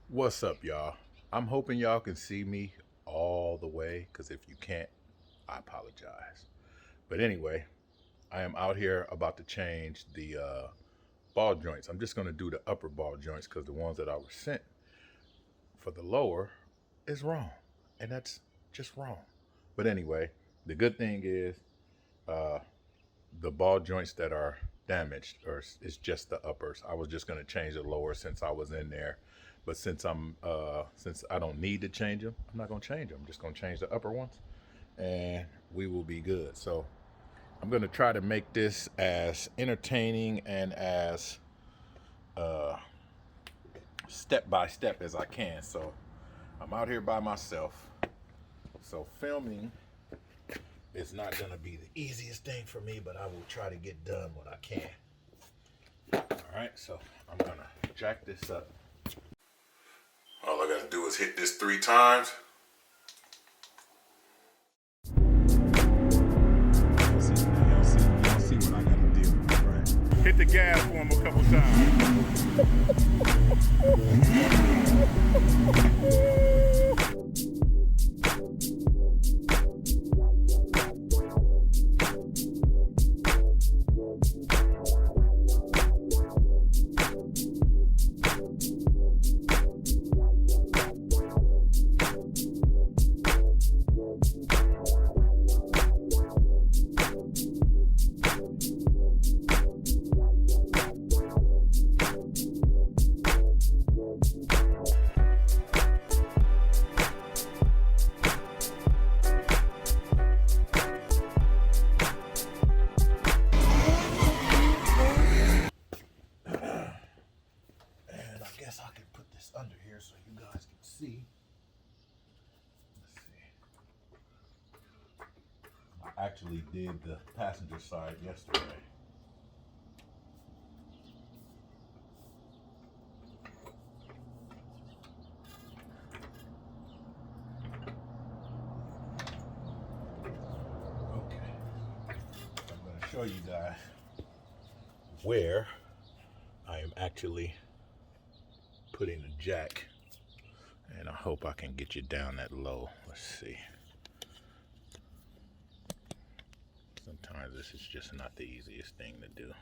What's up, y'all? I'm hoping y'all can see me all the way, because if you can't, I apologize. But anyway, I am out here about to change the ball joints. I'm just going to do the upper ball joints because the ones that I was sent for the lower is wrong. And that's just wrong. But anyway, the good thing is uh, the ball joints that are damaged, or it's just the uppers. I was just going to change the lower since I was in there, but since I don't need to change them, I'm not going to change them. I'm just going to change the upper ones, and we will be good. So I'm going to try to make this as entertaining and as uh, step by step as I can. So I'm out here by myself, so filming is not going to be the easiest thing for me, but I will try to get done what I can. All right, so I'm gonna jack this up. All I gotta do is hit this 3 times. Y'all see what I gotta deal with, right? Hit the gas for him a couple times. Under here so you guys can see. Let's see. I actually did the passenger side yesterday. Okay. I'm going to show you guys where I am actually putting the jack, and I hope I can get you down that low. Let's see. Sometimes this is just not the easiest thing to do.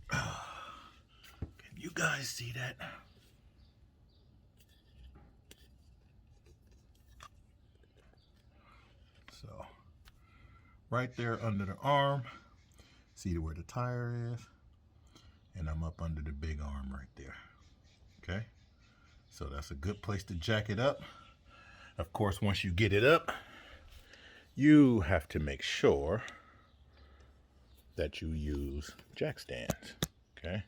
Can you guys see that? So right there under the arm, see where the tire is, and I'm up under the big arm right there. Okay, so that's a good place to jack it up. Of course, once you get it up, you have to make sure that you use jack stands. Okay,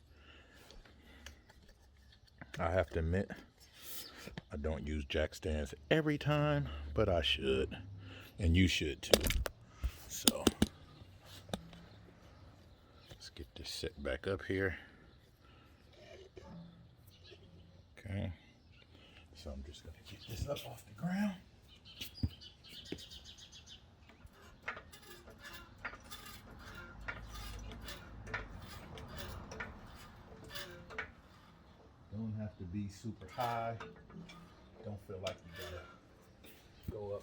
I have to admit, I don't use jack stands every time, but I should, and you should too. So let's get this set back up here. Okay, so I'm just going to get this up off the ground. Don't have to be super high. Don't feel like you gotta go up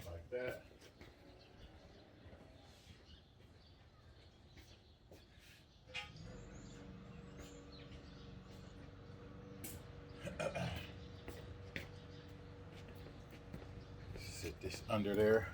like that. Sit this under there.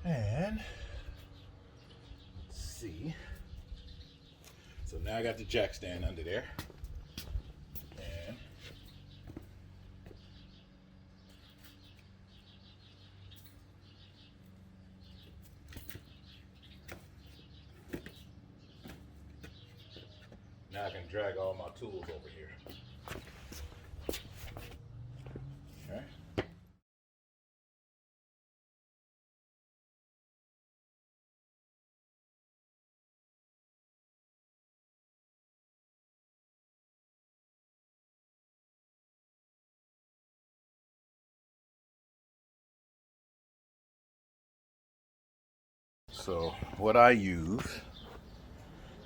And let's see. So So now I got the jack stand under there. And now I can drag all my tools over here. Okay. So what I use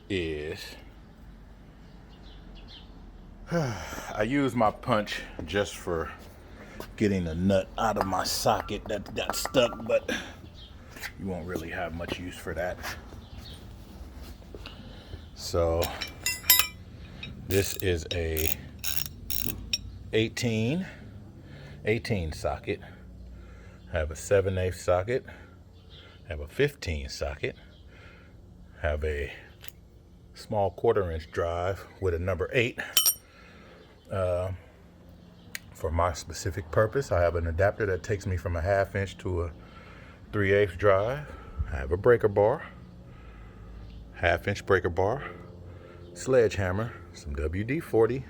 is I use my punch just for getting the nut out of my socket that got stuck, but you won't really have much use for that. So this is a 18 socket. I have a 7/8 socket. I have a 15 socket. I have a small 1/4" drive with a number 8. For my specific purpose, I have an adapter that takes me from a 1/2 inch to a 3/8 drive. I have a breaker bar, 1/2 inch breaker bar, sledgehammer, some WD-40,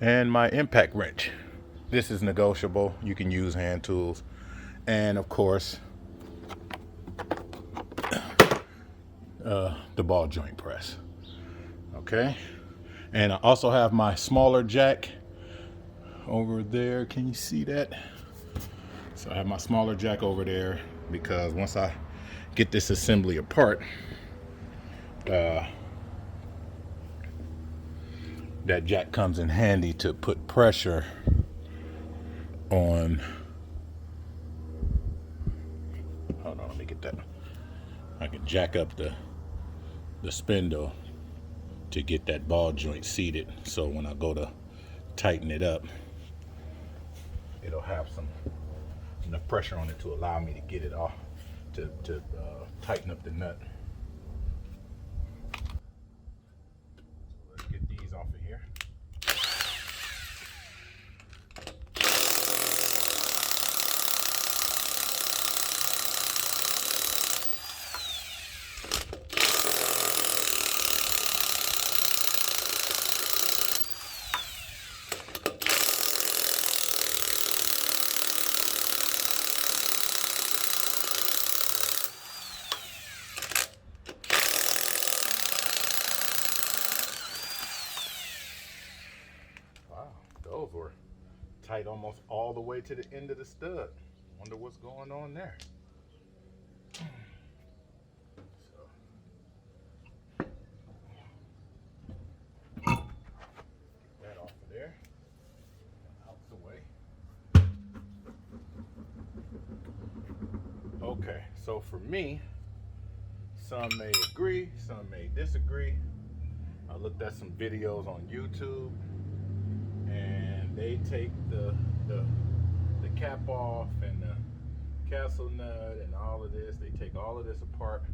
and my impact wrench. This is negotiable. You can use hand tools. And of course, the ball joint press. Okay. And I also have my smaller jack over there. Can you see that? So I have my smaller jack over there because once I get this assembly apart, that jack comes in handy to put pressure on. Hold on, let me get that. I can jack up the spindle to get that ball joint seated, so when I go to tighten it up, it'll have enough pressure on it to allow me to get it off, to tighten up the nut. Let's get these off of here. Those were tight almost all the way to the end of the stud. Wonder what's going on there. So, get that off of there, out the way. Okay, so for me, some may agree, some may disagree. I looked at some videos on YouTube, and they take the cap off and the castle nut and all of this. They take all of this apart,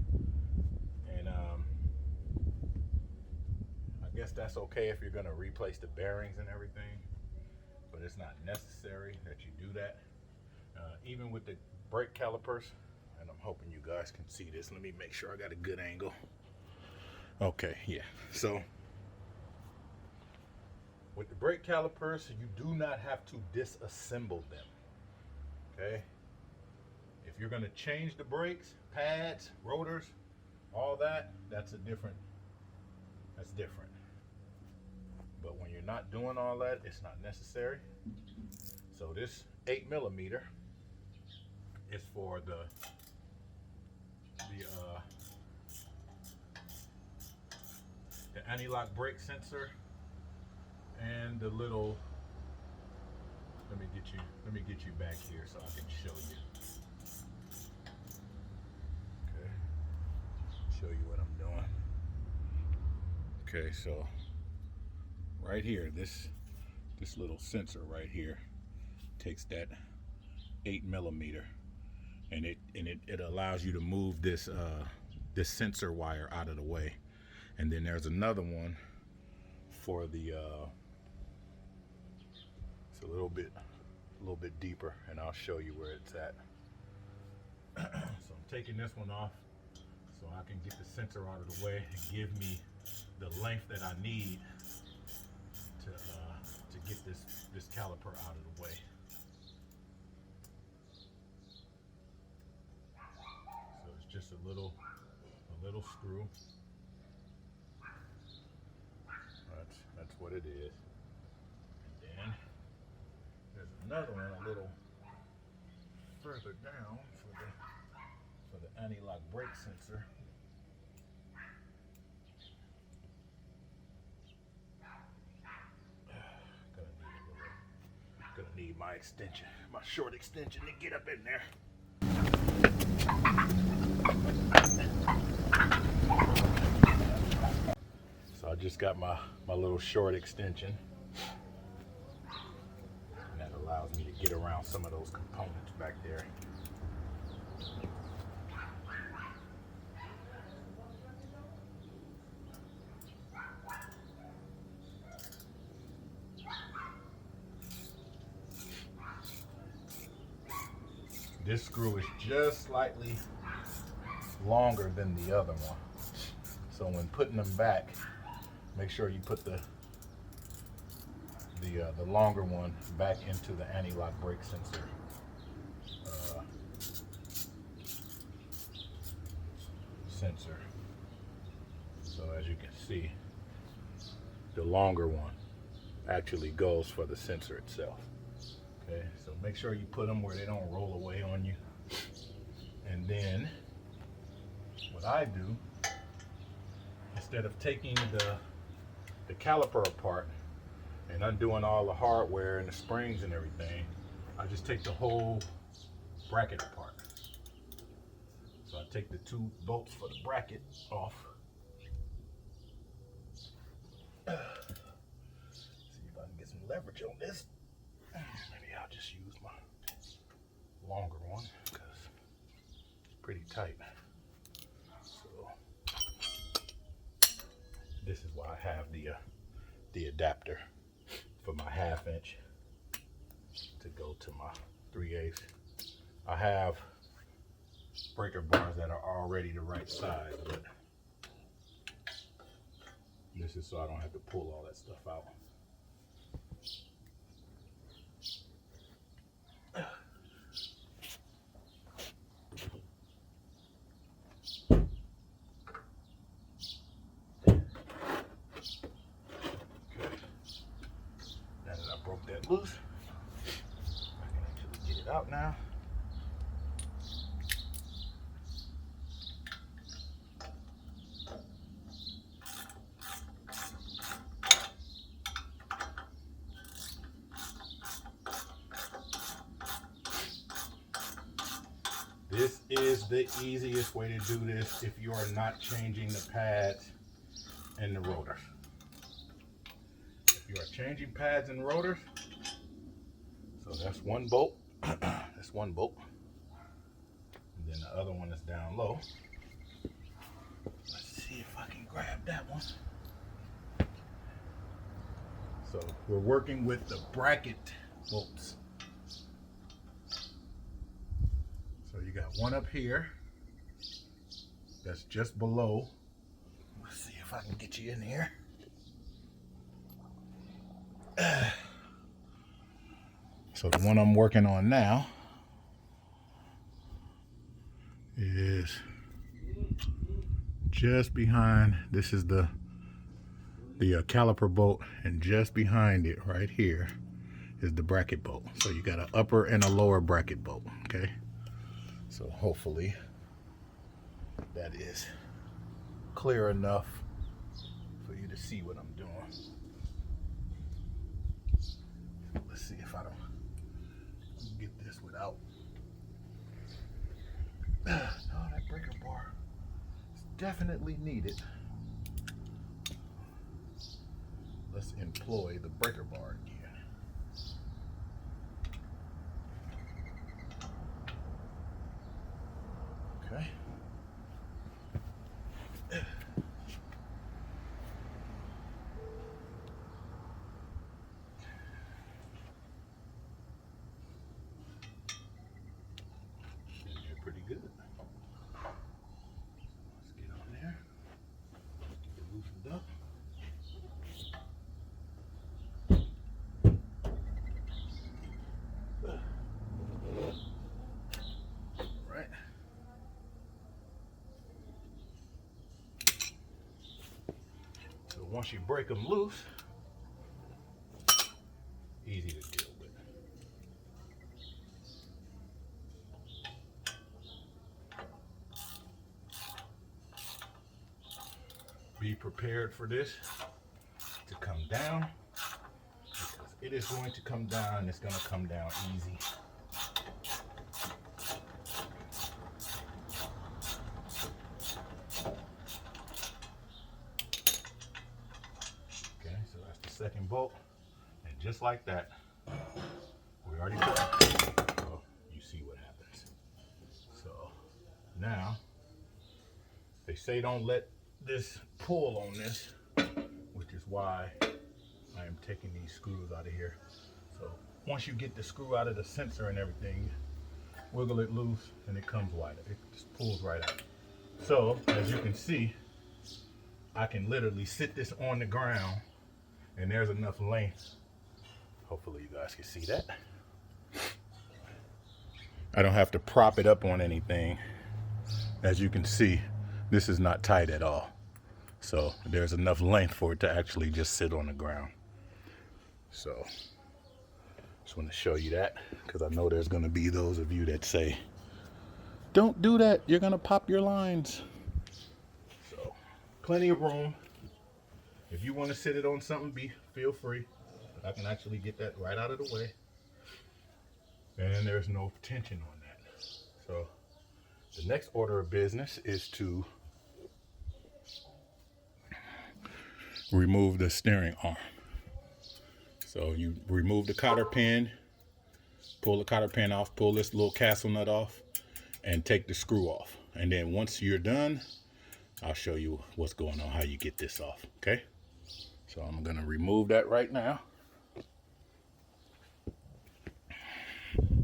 and I guess that's okay if you're going to replace the bearings and everything, but it's not necessary that you do that. Even with the brake calipers, and I'm hoping you guys can see this. Let me make sure I got a good angle. Okay, yeah. So with the brake calipers, you do not have to disassemble them. Okay? If you're going to change the brakes, pads, rotors, all that, that's different. But when you're not doing all that, it's not necessary. So this 8mm is for the anti-lock brake sensor and the little. Let me get you back here so I can show you. Okay, show you what I'm doing. Okay, so right here, this little sensor right here takes that 8mm, and it allows you to move this sensor wire out of the way. And then there's another one for the it's a little bit deeper, and I'll show you where it's at. So I'm taking this one off so I can get the sensor out of the way and give me the length that I need to get this caliper out of the way. So it's just a little screw. That's what it is. And then there's another one a little further down for the anti-lock brake sensor. Gonna need my extension, my short extension to get up in there. So I just got my little short extension, and that allows me to get around some of those components back there. This screw is just slightly longer than the other one. So when putting them back, make sure you put the longer one back into the anti-lock brake sensor So as you can see, the longer one actually goes for the sensor itself. Okay, so make sure you put them where they don't roll away on you. And then what I do, instead of taking the caliper apart and undoing all the hardware and the springs and everything, I just take the whole bracket apart. So I take the 2 bolts for the bracket off. See if I can get some leverage on this. Maybe I'll just use my longer one because it's pretty tight. So this is why I have the adapter for my 1/2 inch to go to my 3/8. I have breaker bars that are already the right size, but this is so I don't have to pull all that stuff out. Loose. I can actually get it out now. This is the easiest way to do this if you are not changing the pads and the rotors. If you are changing pads and rotors, so that's 1 bolt. That's 1 bolt. And then the other one is down low. Let's see if I can grab that one. So we're working with the bracket bolts. So you got one up here that's just below. Let's see if I can get you in here. So the one I'm working on now is just behind. This is the caliper bolt, and just behind it right here is the bracket bolt. So you got an upper and a lower bracket bolt. Okay, so hopefully that is clear enough for you to see what I'm doing. Let's see if I don't get this without. No, that breaker bar is definitely needed. Let's employ the breaker bar again. Okay. once you break them loose, easy to deal with. Be prepared for this to come down, because it is going to come down. It's going to come down easy. Okay, so that's the second bolt, and just like that, we already put it. So you see what happens. So now they say don't let this pull on this, which is why I am taking these screws out of here. So once you get the screw out of the sensor and everything, wiggle it loose and it comes wide. It just pulls right out. So as you can see, I can literally sit this on the ground and there's enough length. Hopefully you guys can see that. I don't have to prop it up on anything. As you can see, this is not tight at all. So there's enough length for it to actually just sit on the ground. So just want to show you that, because I know there's going to be those of you that say, don't do that, you're going to pop your lines. So plenty of room. If you want to sit it on something, feel free. But I can actually get that right out of the way. And there's no tension on that. So the next order of business is to remove the steering arm. So you remove the cotter pin, pull the cotter pin off, pull this little castle nut off, and take the screw off. And then once you're done, I'll show you what's going on, how you get this off, okay? So I'm gonna remove that right now. And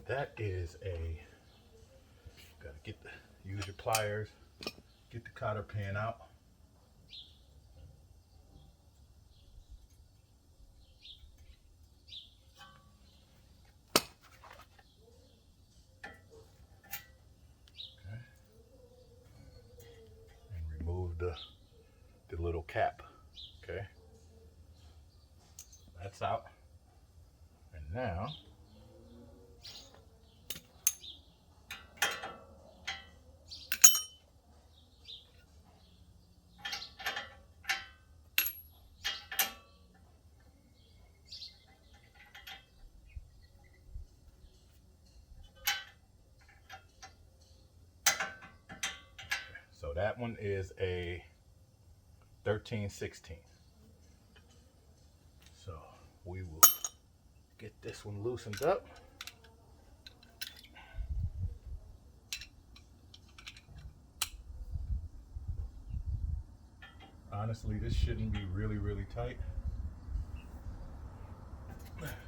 that is gotta use your pliers, get the cotter pin out. Remove the little cap. Okay, that's out. And now so that one is a 13/16. So we will get this one loosened up. Honestly, this shouldn't be really tight.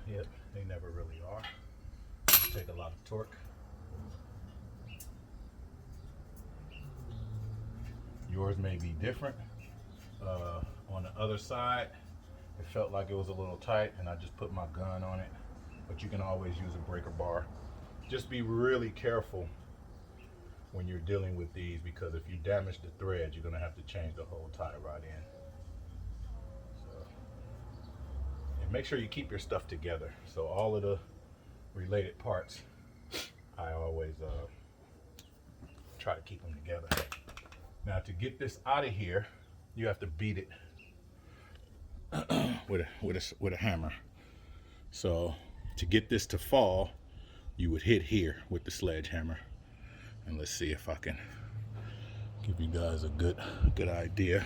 Yep, they never really are. Take a lot of torque. Yours may be different. On the other side, it felt like it was a little tight and I just put my gun on it. But you can always use a breaker bar. Just be really careful when you're dealing with these, because if you damage the thread, you're gonna have to change the whole tie rod in. So, and make sure you keep your stuff together. So all of the related parts, I always try to keep them together. Now to get this out of here, you have to beat it with a hammer. So to get this to fall, you would hit here with the sledgehammer. And let's see if I can give you guys a good idea.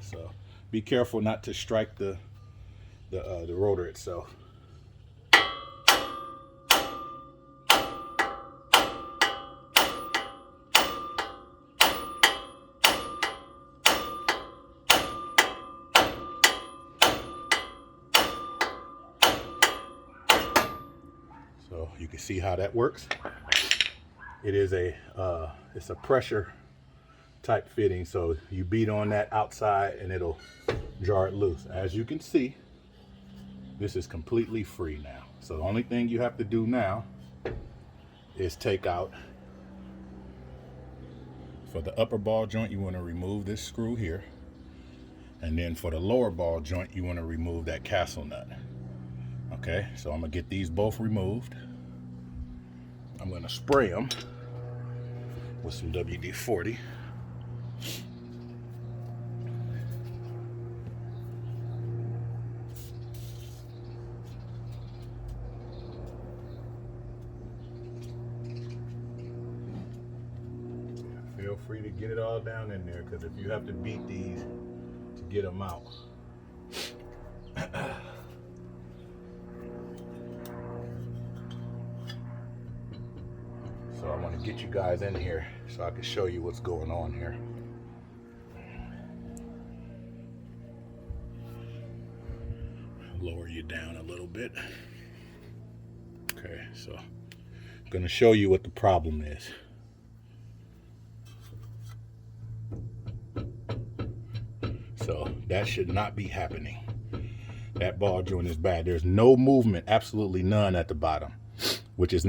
So be careful not to strike the rotor itself. So you can see how that works. It is it's a pressure type fitting, so you beat on that outside and it'll jar it loose. As you can see, this is completely free now. So the only thing you have to do now is take out For the upper ball joint, you want to remove this screw here. And then for the lower ball joint, you want to remove that castle nut. Okay, so I'm going to get these both removed. I'm going to spray them with some WD-40. Feel free to get it all down in there, because if you have to beat these to get them out. So I want to get you guys in here so I can show you what's going on here. Lower you down a little bit. Okay, so I'm going to show you what the problem is. So that should not be happening. That ball joint is bad. There's no movement, absolutely none at the bottom, which is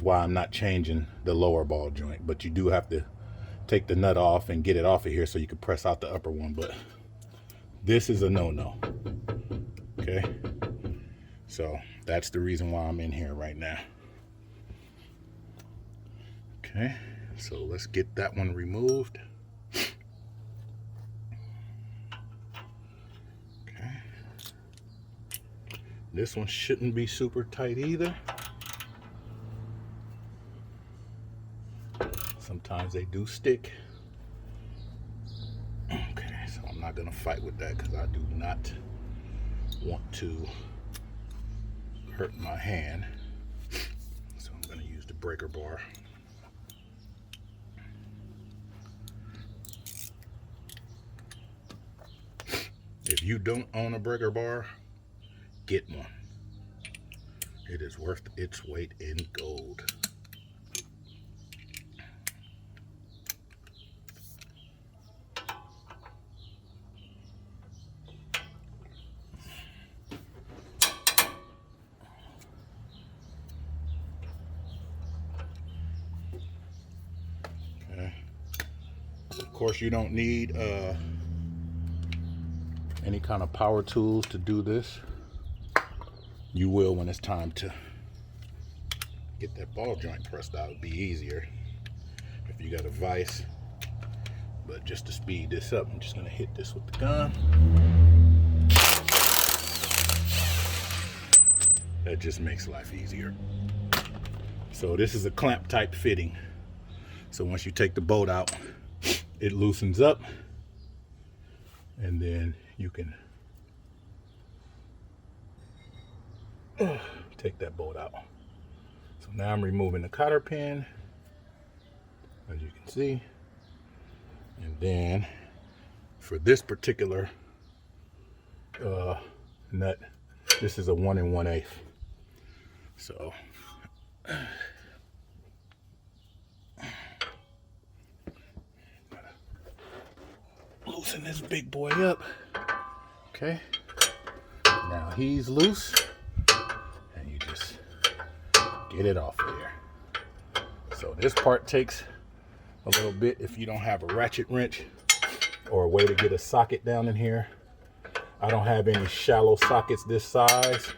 why I'm not changing the lower ball joint. But you do have to take the nut off and get it off of here so you can press out the upper one. But this is a no-no. Okay, so that's the reason why I'm in here right now. Okay, so let's get that one removed. This one shouldn't be super tight either. Sometimes they do stick. Okay, so I'm not gonna fight with that because I do not want to hurt my hand. So I'm gonna use the breaker bar. If you don't own a breaker bar, get one. It is worth its weight in gold. Okay. Of course, you don't need any kind of power tools to do this. You will when it's time to get that ball joint pressed out. It'll be easier if you got a vise. But just to speed this up, I'm just gonna hit this with the gun. That just makes life easier. So this is a clamp type fitting. So once you take the bolt out, it loosens up, and then you can take that bolt out. So now I'm removing the cotter pin, as you can see. And then for this particular nut, this is a 1 1/8. So loosen this big boy up. Okay, now he's loose. Get it off of there. So this part takes a little bit if you don't have a ratchet wrench or a way to get a socket down in here. I don't have any shallow sockets this size.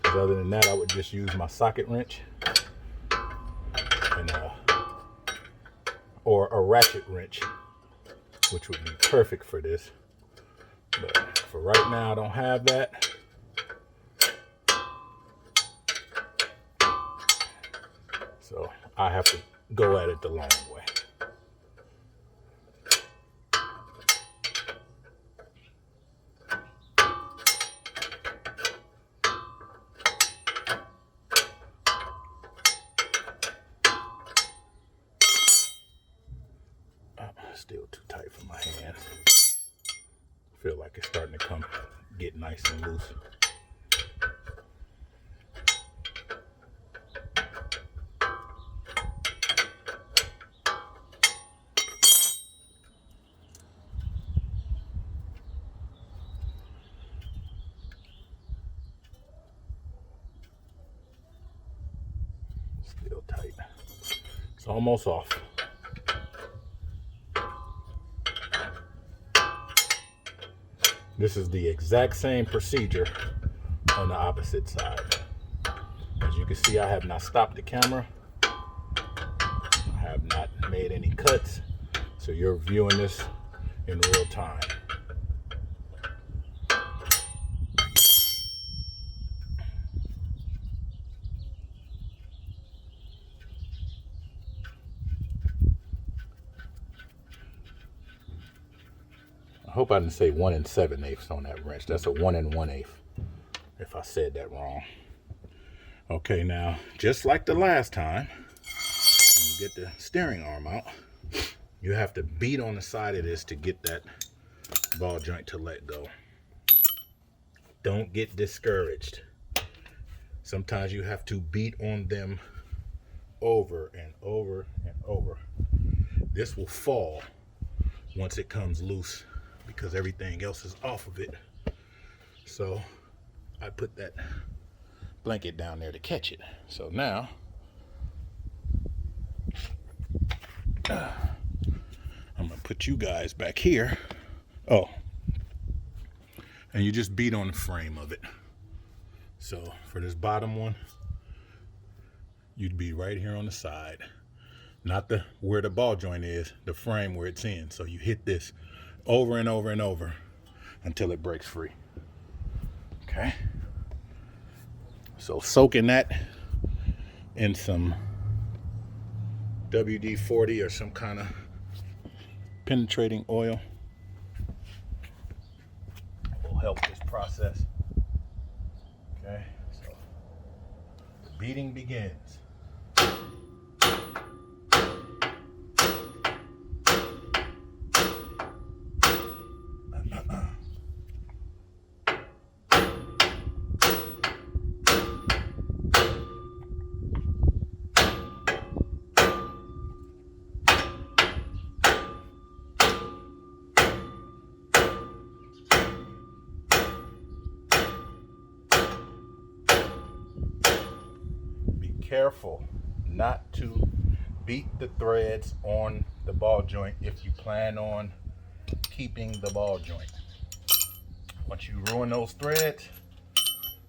Other than that, I would just use my socket wrench and or a ratchet wrench, which would be perfect for this. But for right now, I don't have that. So I have to go at it the long way. Still too tight for my hands. Feel like it's starting to get nice and loose. Still tight. It's almost off. This is the exact same procedure on the opposite side. As you can see, I have not stopped the camera. I have not made any cuts. So you're viewing this in real time. I hope I didn't say 1 7/8 on that wrench. That's a 1 1/8 if I said that wrong. Okay, now, just like the last time, when you get the steering arm out, you have to beat on the side of this to get that ball joint to let go. Don't get discouraged. Sometimes you have to beat on them over and over and over. This will fall once it comes loose because everything else is off of it. So I put that blanket down there to catch it. So now I'm gonna put you guys back here. Oh, and you just beat on the frame of it. So for this bottom one, you'd be right here on the side, not the where the ball joint is, the frame where it's in. So you hit this over and over and over until it breaks free. Okay. So soaking that in some WD-40 or some kind of penetrating oil will help this process. Okay, so the beating begins. Careful not to beat the threads on the ball joint if you plan on keeping the ball joint. Once you ruin those threads,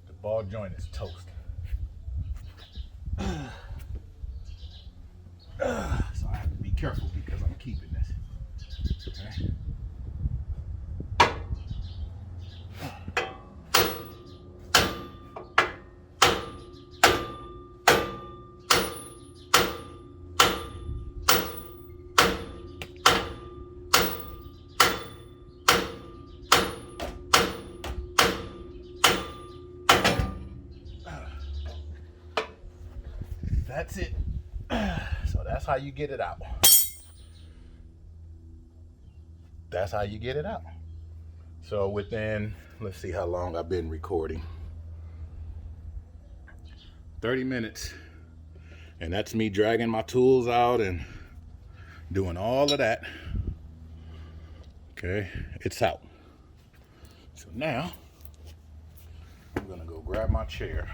the ball joint is toast. So I have to be careful because I'm keeping this. Okay. That's it. So that's how you get it out. That's how you get it out. So within, let's see how long I've been recording. 30 minutes. And that's me dragging my tools out and doing all of that. Okay, it's out. So now, I'm gonna go grab my chair.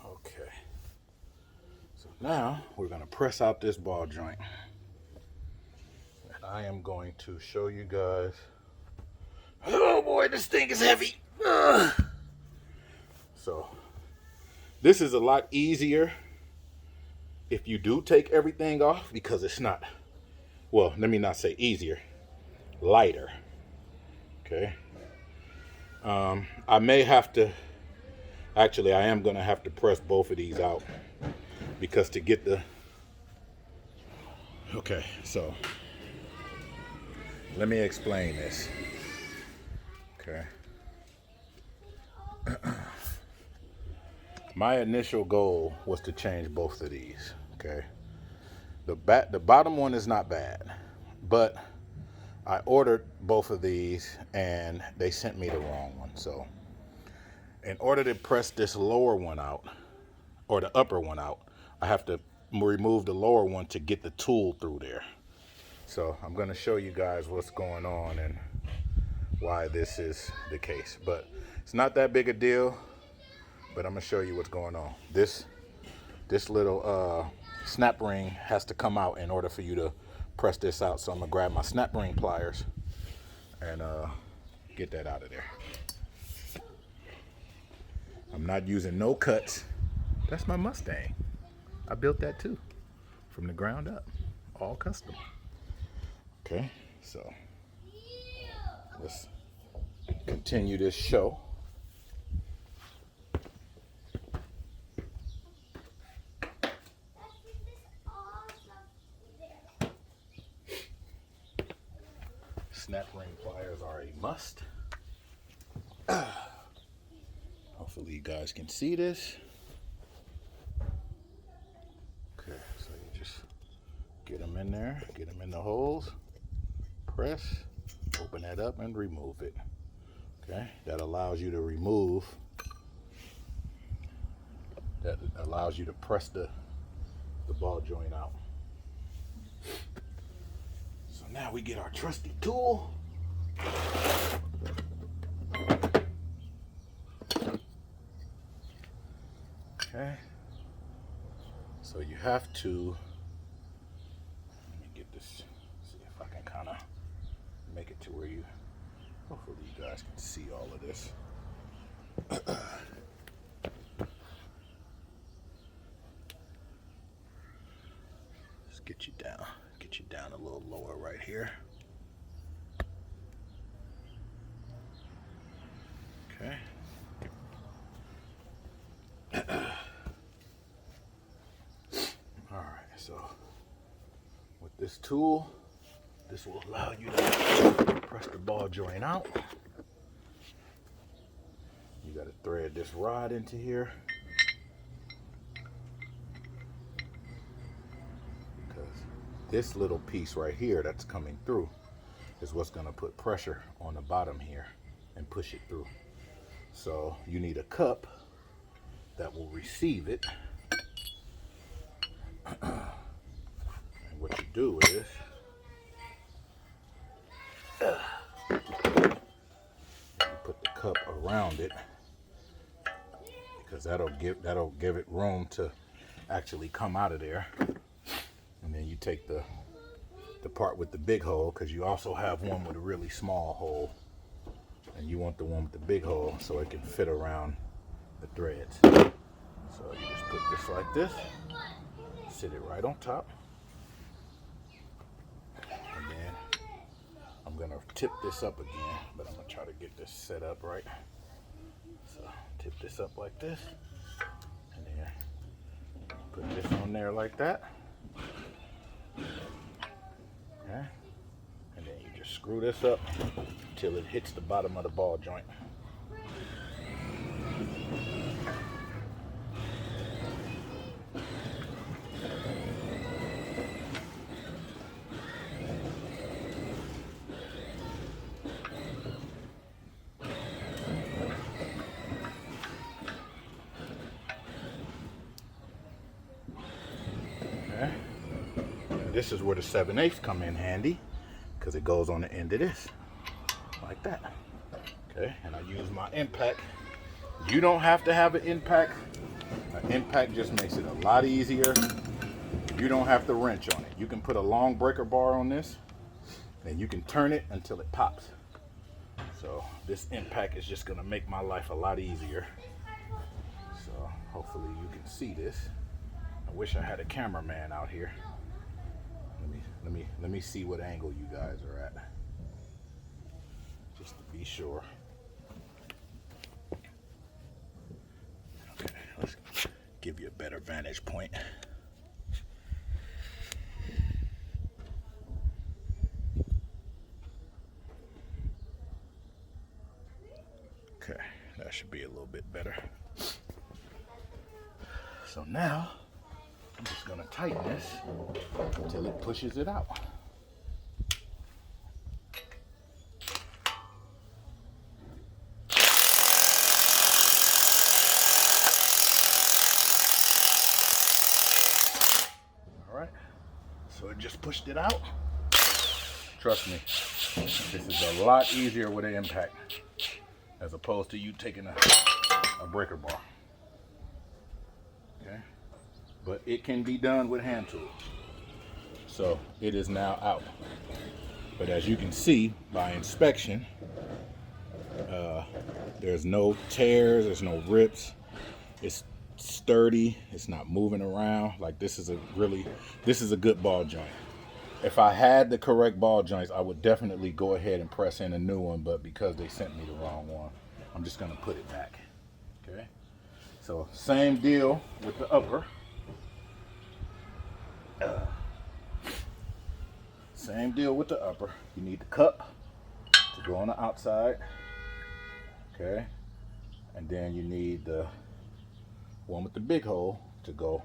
Okay, so now we're going to press out this ball joint, and I am going to show you guys. Oh boy, this thing is heavy. So this is a lot easier if you do take everything off, because it's not, well, let me not say easier, lighter. Okay. I may have to, actually I am going to have to press both of these out, because to get the, okay, so let me explain this. Okay. My initial goal was to change both of these. Okay. The bottom one is not bad, but I ordered both of these and they sent me the wrong one. So in order to press this lower one out, or the upper one out, I have to remove the lower one to get the tool through there. So I'm going to show you guys what's going on and why this is the case. But it's not that big a deal, but I'm going to show you what's going on. This little snap ring has to come out in order for you to press this out. So I'm going to grab my snap ring pliers and get that out of there. I'm not using no cuts. That's my Mustang. I built that too, from the ground up, all custom. Okay, so let's continue this show. Snap ring pliers are a must. Hopefully you guys can see this. Okay, so you just get them in there, get them in the holes, press, open that up and remove it. Okay, that allows you to remove, that allows you to press the ball joint out. So now we get our trusty tool. Okay, so you have to, let me get this, see if I can kind of make it to where you, hopefully you guys can see all of this. Let's get you down a little lower right here. Okay. So with this tool, this will allow you to press the ball joint out. You got to thread this rod into here, because this little piece right here that's coming through is what's going to put pressure on the bottom here and push it through. So you need a cup that will receive it. And what you do is you put the cup around it, because that'll give it room to actually come out of there. And then you take the part with the big hole, because you also have one with a really small hole, and you want the one with the big hole so it can fit around the threads. So you just put this like this, sit it right on top, and then I'm gonna tip this up again, but I'm gonna try to get this set up right. So tip this up like this, and then put this on there like that. Okay, and then you just screw this up till it hits the bottom of the ball joint. This is where the 7/8 come in handy, because it goes on the end of this, like that. Okay, and I use my impact. You don't have to have an impact. An impact just makes it a lot easier. You don't have to wrench on it. You can put a long breaker bar on this, and you can turn it until it pops. So this impact is just gonna make my life a lot easier. So hopefully you can see this. I wish I had a cameraman out here. Let me see what angle you guys are at, just to be sure. Okay, let's give you a better vantage point. Okay, that should be a little bit better. So now I'm just gonna tighten this until it pushes it out. All right, so it just pushed it out. Trust me, this is a lot easier with an impact as opposed to you taking a breaker bar. Okay, but it can be done with hand tools. So it is now out. But as you can see by inspection, there's no tears, there's no rips. It's sturdy, it's not moving around. Like this is a good ball joint. If I had the correct ball joints, I would definitely go ahead and press in a new one, but because they sent me the wrong one, I'm just gonna put it back. Okay, so same deal with the upper. Same deal with the upper. You need the cup to go on the outside. Okay, and then you need the one with the big hole to go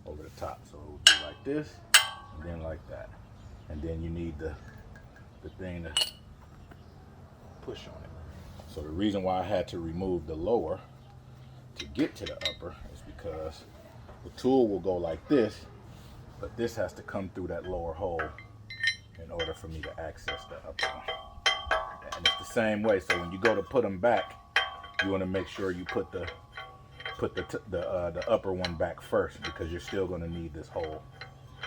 over the top. So it would be like this, and then like that. And then you need the thing to push on it. So the reason why I had to remove the lower to get to the upper is because the tool will go like this, but this has to come through that lower hole in order for me to access the upper one. And it's the same way. So when you go to put them back, you want to make sure you put the upper one back first, because you're still going to need this hole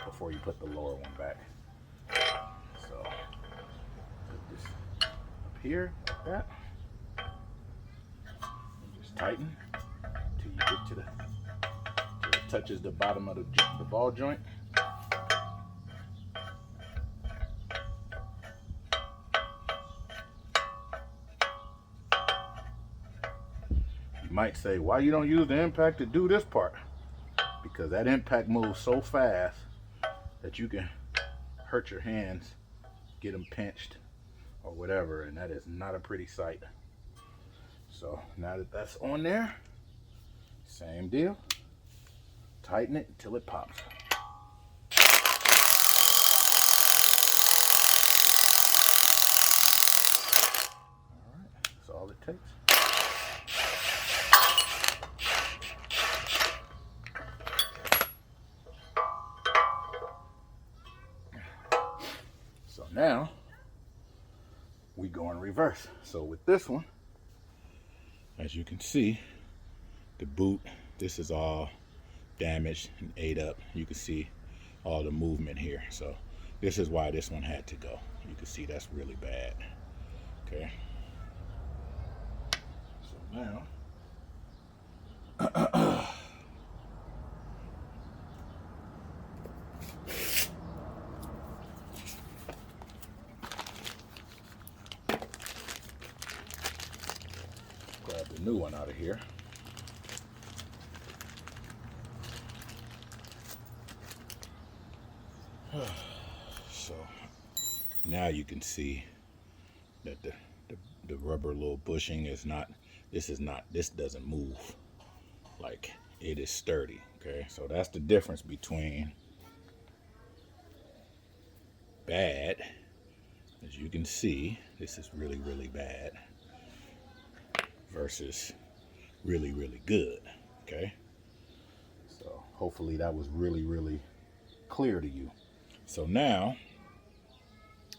before you put the lower one back. So put this up here like that, and just tighten until you get till it touches the bottom of the ball joint. You might say, why you don't use the impact to do this part? Because that impact moves so fast that you can hurt your hands, get them pinched or whatever, and that is not a pretty sight. So now that that's on there, same deal, tighten it until it pops. All right, that's all it takes. So now we go in reverse. So with this one, as you can see, the boot, this is all damaged and ate up. You can see all the movement here. So this is why this one had to go. You can see that's really bad. Okay. So now grab the new one out of here. So now you can see that the rubber little bushing is not, this doesn't move. Like, it is sturdy. Okay, so that's the difference between bad, as you can see, this is really, really bad, versus really, really good. Okay, so hopefully that was really, really clear to you. So now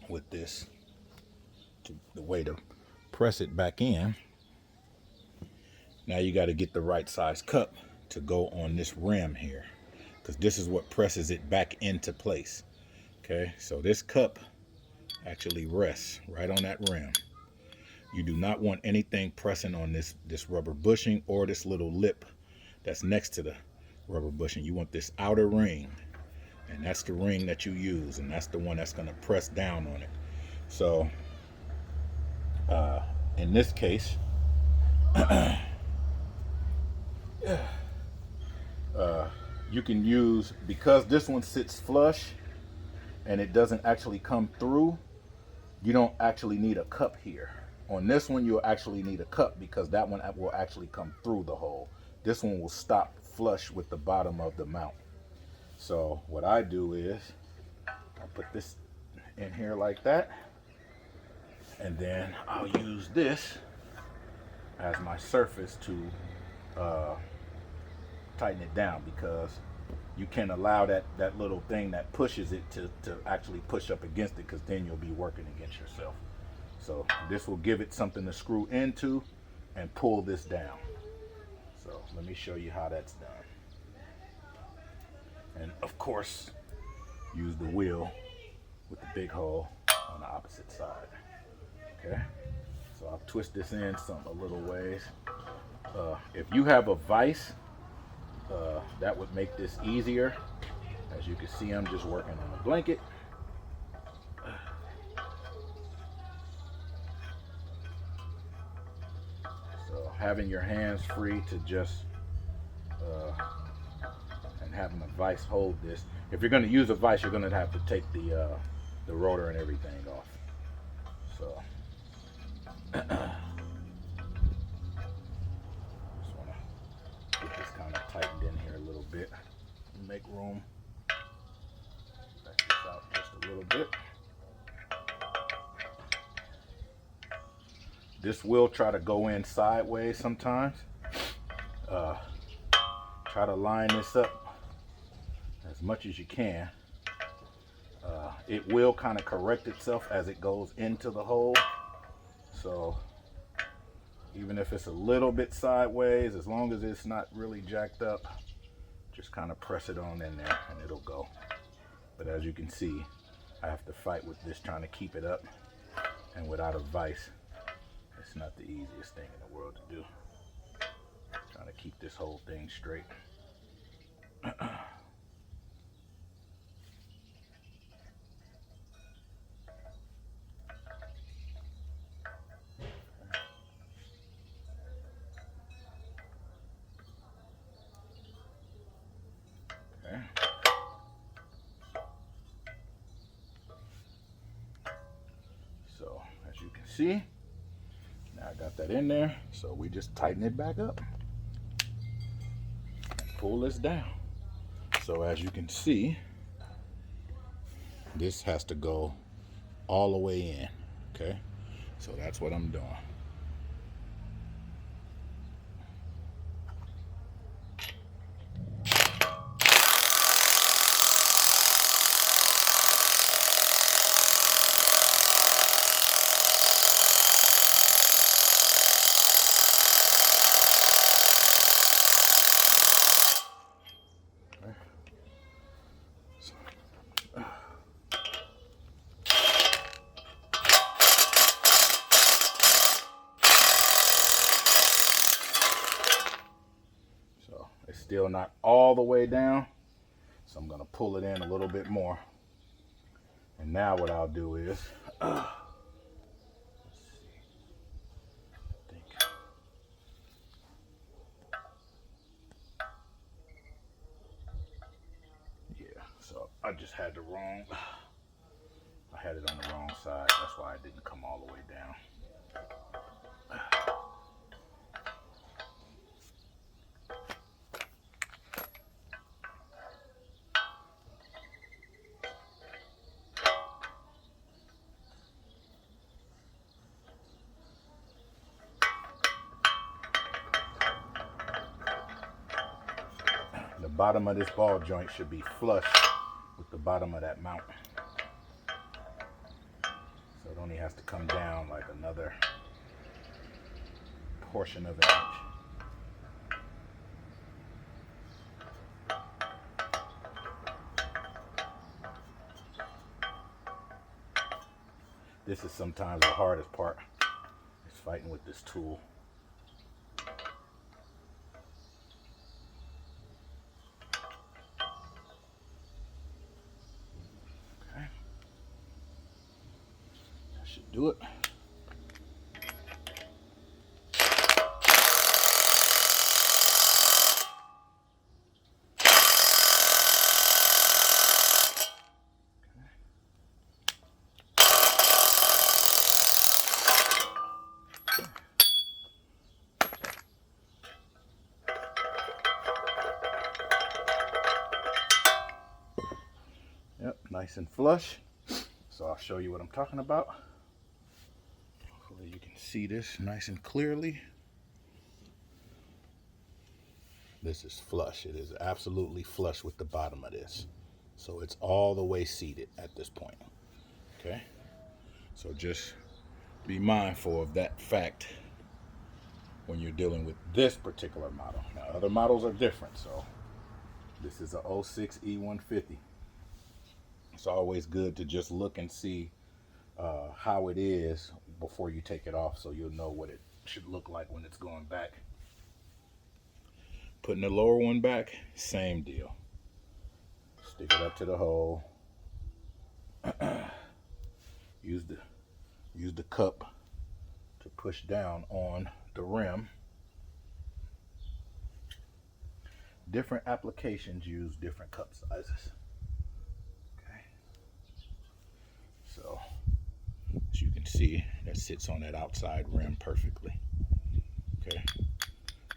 with this, the way to press it back in, now you got to get the right size cup to go on this rim here, because this is what presses it back into place. Okay, so this cup actually rests right on that rim. You do not want anything pressing on this rubber bushing or this little lip that's next to the rubber bushing. You want this outer ring, and that's the ring that you use, and that's the one that's going to press down on it. So in this case, you can use, because this one sits flush and it doesn't actually come through, you don't actually need a cup here. On this one, you'll actually need a cup, because that one will actually come through the hole. This one will stop flush with the bottom of the mount. So what I do is I'll put this in here like that, and then I'll use this as my surface to tighten it down, because you can allow that little thing that pushes it to actually push up against it, because then you'll be working against yourself. So this will give it something to screw into and pull this down. So let me show you how that's done. And of course, use the wheel with the big hole on the opposite side. Okay, so I'll twist this in a little ways. If you have a vise, that would make this easier. As you can see, I'm just working on a blanket. So having your hands free to just and having a vise hold this. If you're going to use a vise, you're going to have to take the rotor and everything off. So just want to get this kind of tightened in here a little bit. Make room. Back this out just a little bit. This will try to go in sideways sometimes. Try to line this up as much as you can. It will kind of correct itself as it goes into the hole. So even if it's a little bit sideways, as long as it's not really jacked up, just kind of press it on in there and it'll go. But as you can see, I have to fight with this trying to keep it up, and without a vise, it's not the easiest thing in the world to do. Trying to keep this whole thing straight. Okay. So as you can see, now I got that in there, so we just tighten it back up and pull this down. So as you can see, this has to go all the way in. Okay, so that's what I'm doing. It's still not all the way down, so I'm going to pull it in a little bit more. And now what I'll do is, let's see, I think, yeah, so I just had the wrong, I had it on the wrong side, that's why it didn't come all the way down. The bottom of this ball joint should be flush with the bottom of that mount. So it only has to come down like another portion of an inch. This is sometimes the hardest part, is fighting with this tool. Okay, that should do it. Yep, nice and flush. So I'll show you what I'm talking about. Hopefully you can see this nice and clearly. This is flush. It is absolutely flush with the bottom of this. So it's all the way seated at this point. Okay? So just be mindful of that fact when you're dealing with this particular model. Now, other models are different. So this is a 06 E150. It's always good to just look and see how it is before you take it off, so you'll know what it should look like when it's going back. Putting the lower one back, same deal. Stick it up to the hole. use the cup to push down on the rim. Different applications use different cup sizes. Okay. So as you can see, that sits on that outside rim perfectly. Okay.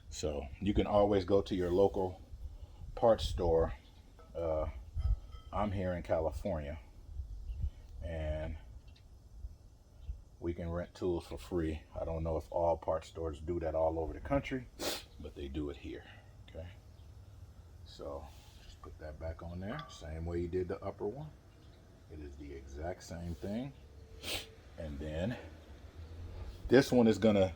So you can always go to your local parts store. I'm here in California, and we can rent tools for free. I don't know if all parts stores do that all over the country, but they do it here. Okay. So just put that back on there, same way you did the upper one. It is the exact same thing. And then this one is gonna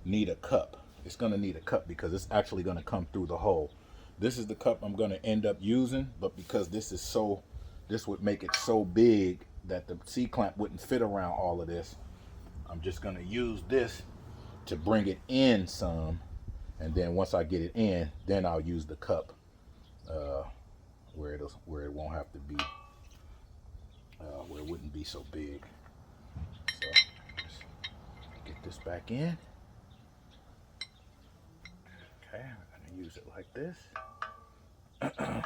need a cup. It's gonna need a cup because it's actually gonna come through the hole. This is the cup I'm gonna end up using, but because this would make it so big that the C-clamp wouldn't fit around all of this, I'm just gonna use this to bring it in some, and then once I get it in, then I'll use the cup where it won't have to be, where it wouldn't be so big. So just get this back in. Okay, I'm gonna use it like this. And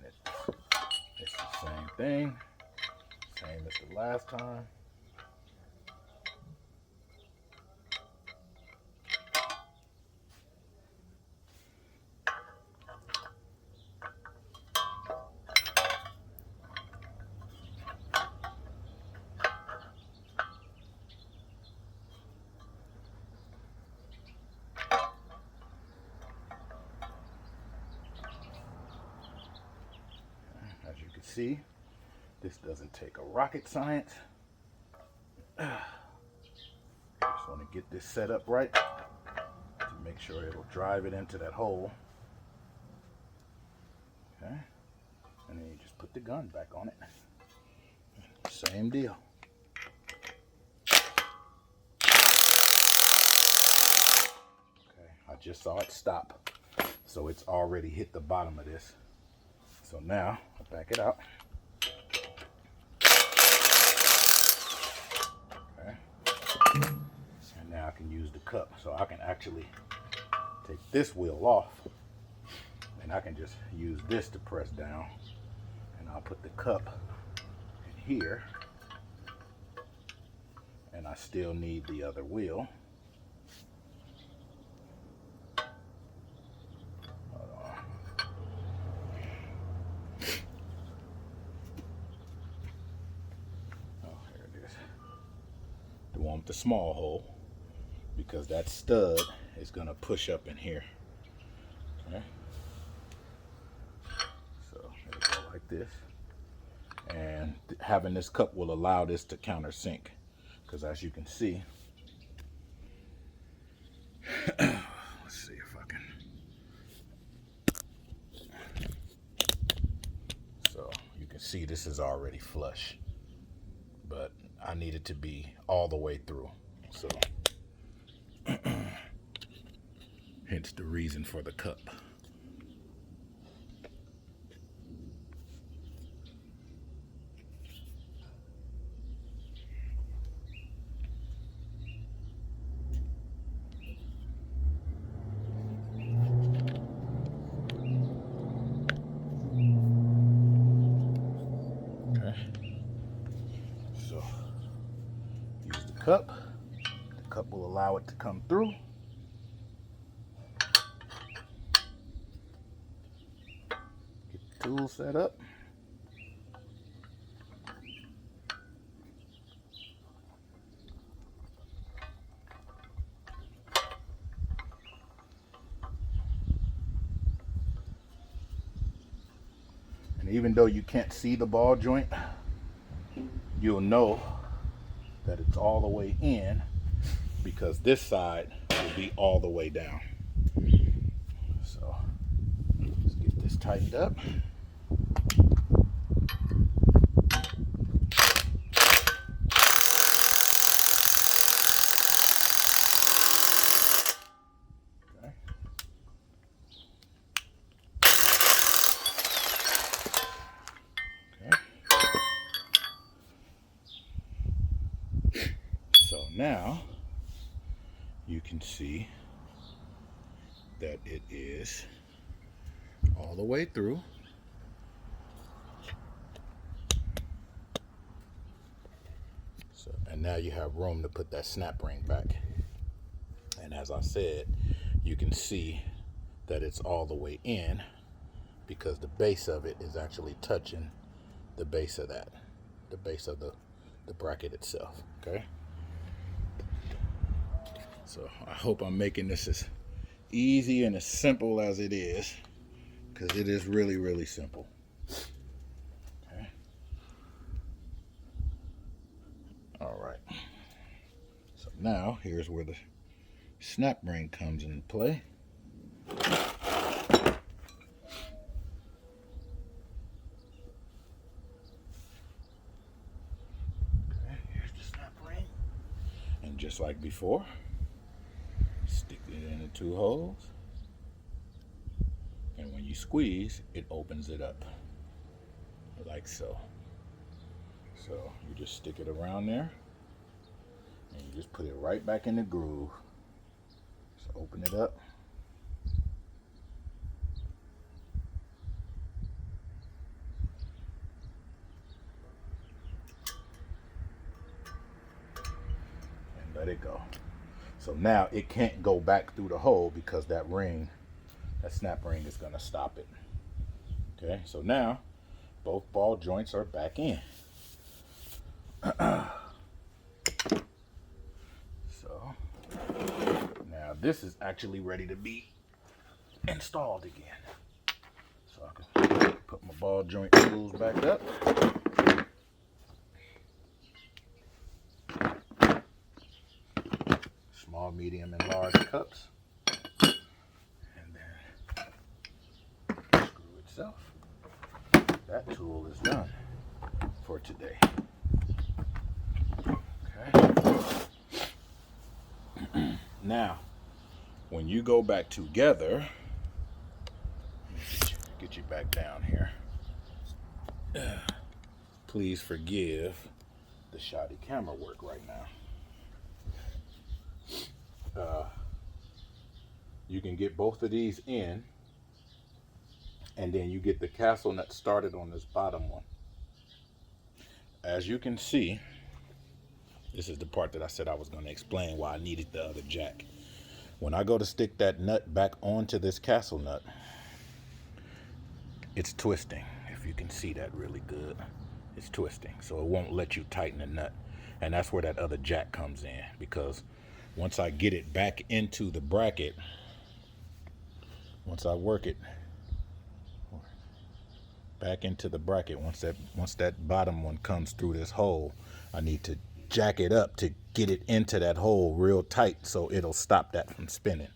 it's the same thing, same as the last time. As you can see, this doesn't take a rocket science. Just want to get this set up right to make sure it'll drive it into that hole. Okay, and then you just put the gun back on it. Same deal. Okay, I just saw it stop, so it's already hit the bottom of this. So now I back it out. Okay. And now I can use the cup. So I can actually take this wheel off, and I can just use this to press down. And I'll put the cup in here. And I still need the other wheel. The one with the small hole, because that stud is going to push up in here. Okay. So it'll go like this, and having this cup will allow this to countersink, because as you can see, let's see if I can. So you can see this is already flush, but I need it to be all the way through. So hence the reason for the cup. Okay. So use the cup. The cup will allow it to come through. Get the tool set up. And even though you can't see the ball joint, you'll know that it's all the way in because this side will be all the way down. So let's get this tightened up. So now you can see that it is all the way through. So, and now you have room to put that snap ring back. And as I said, you can see that it's all the way in because the base of it is actually touching the base of that, the base of the bracket itself, okay? So I hope I'm making this as easy and as simple as it is, because it is really, really simple. Okay. All right. So now here's where the snap ring comes into play. Okay, here's the snap ring. And just like before, stick it in the two holes. And when you squeeze, it opens it up. Like so. So you just stick it around there. And you just put it right back in the groove. So open it up. And let it go. So now it can't go back through the hole because that ring, that snap ring is going to stop it. Okay, so now both ball joints are back in. So now this is actually ready to be installed again. So I can put my ball joint tools back up. Small, medium, and large cups. And then screw itself. That tool is done for today. Okay. Now, when you go back together, get you back down here. Please forgive the shoddy camera work right now. You can get both of these in, and then you get the castle nut started on this bottom one. As you can see, this is the part that I said I was going to explain why I needed the other jack. When I go to stick that nut back onto this castle nut, it's twisting. If you can see that really good, it's twisting, so it won't let you tighten the nut. And that's where that other jack comes in, because once I get it back into the bracket, once I work it back into the bracket, once that bottom one comes through this hole, I need to jack it up to get it into that hole real tight so it'll stop that from spinning.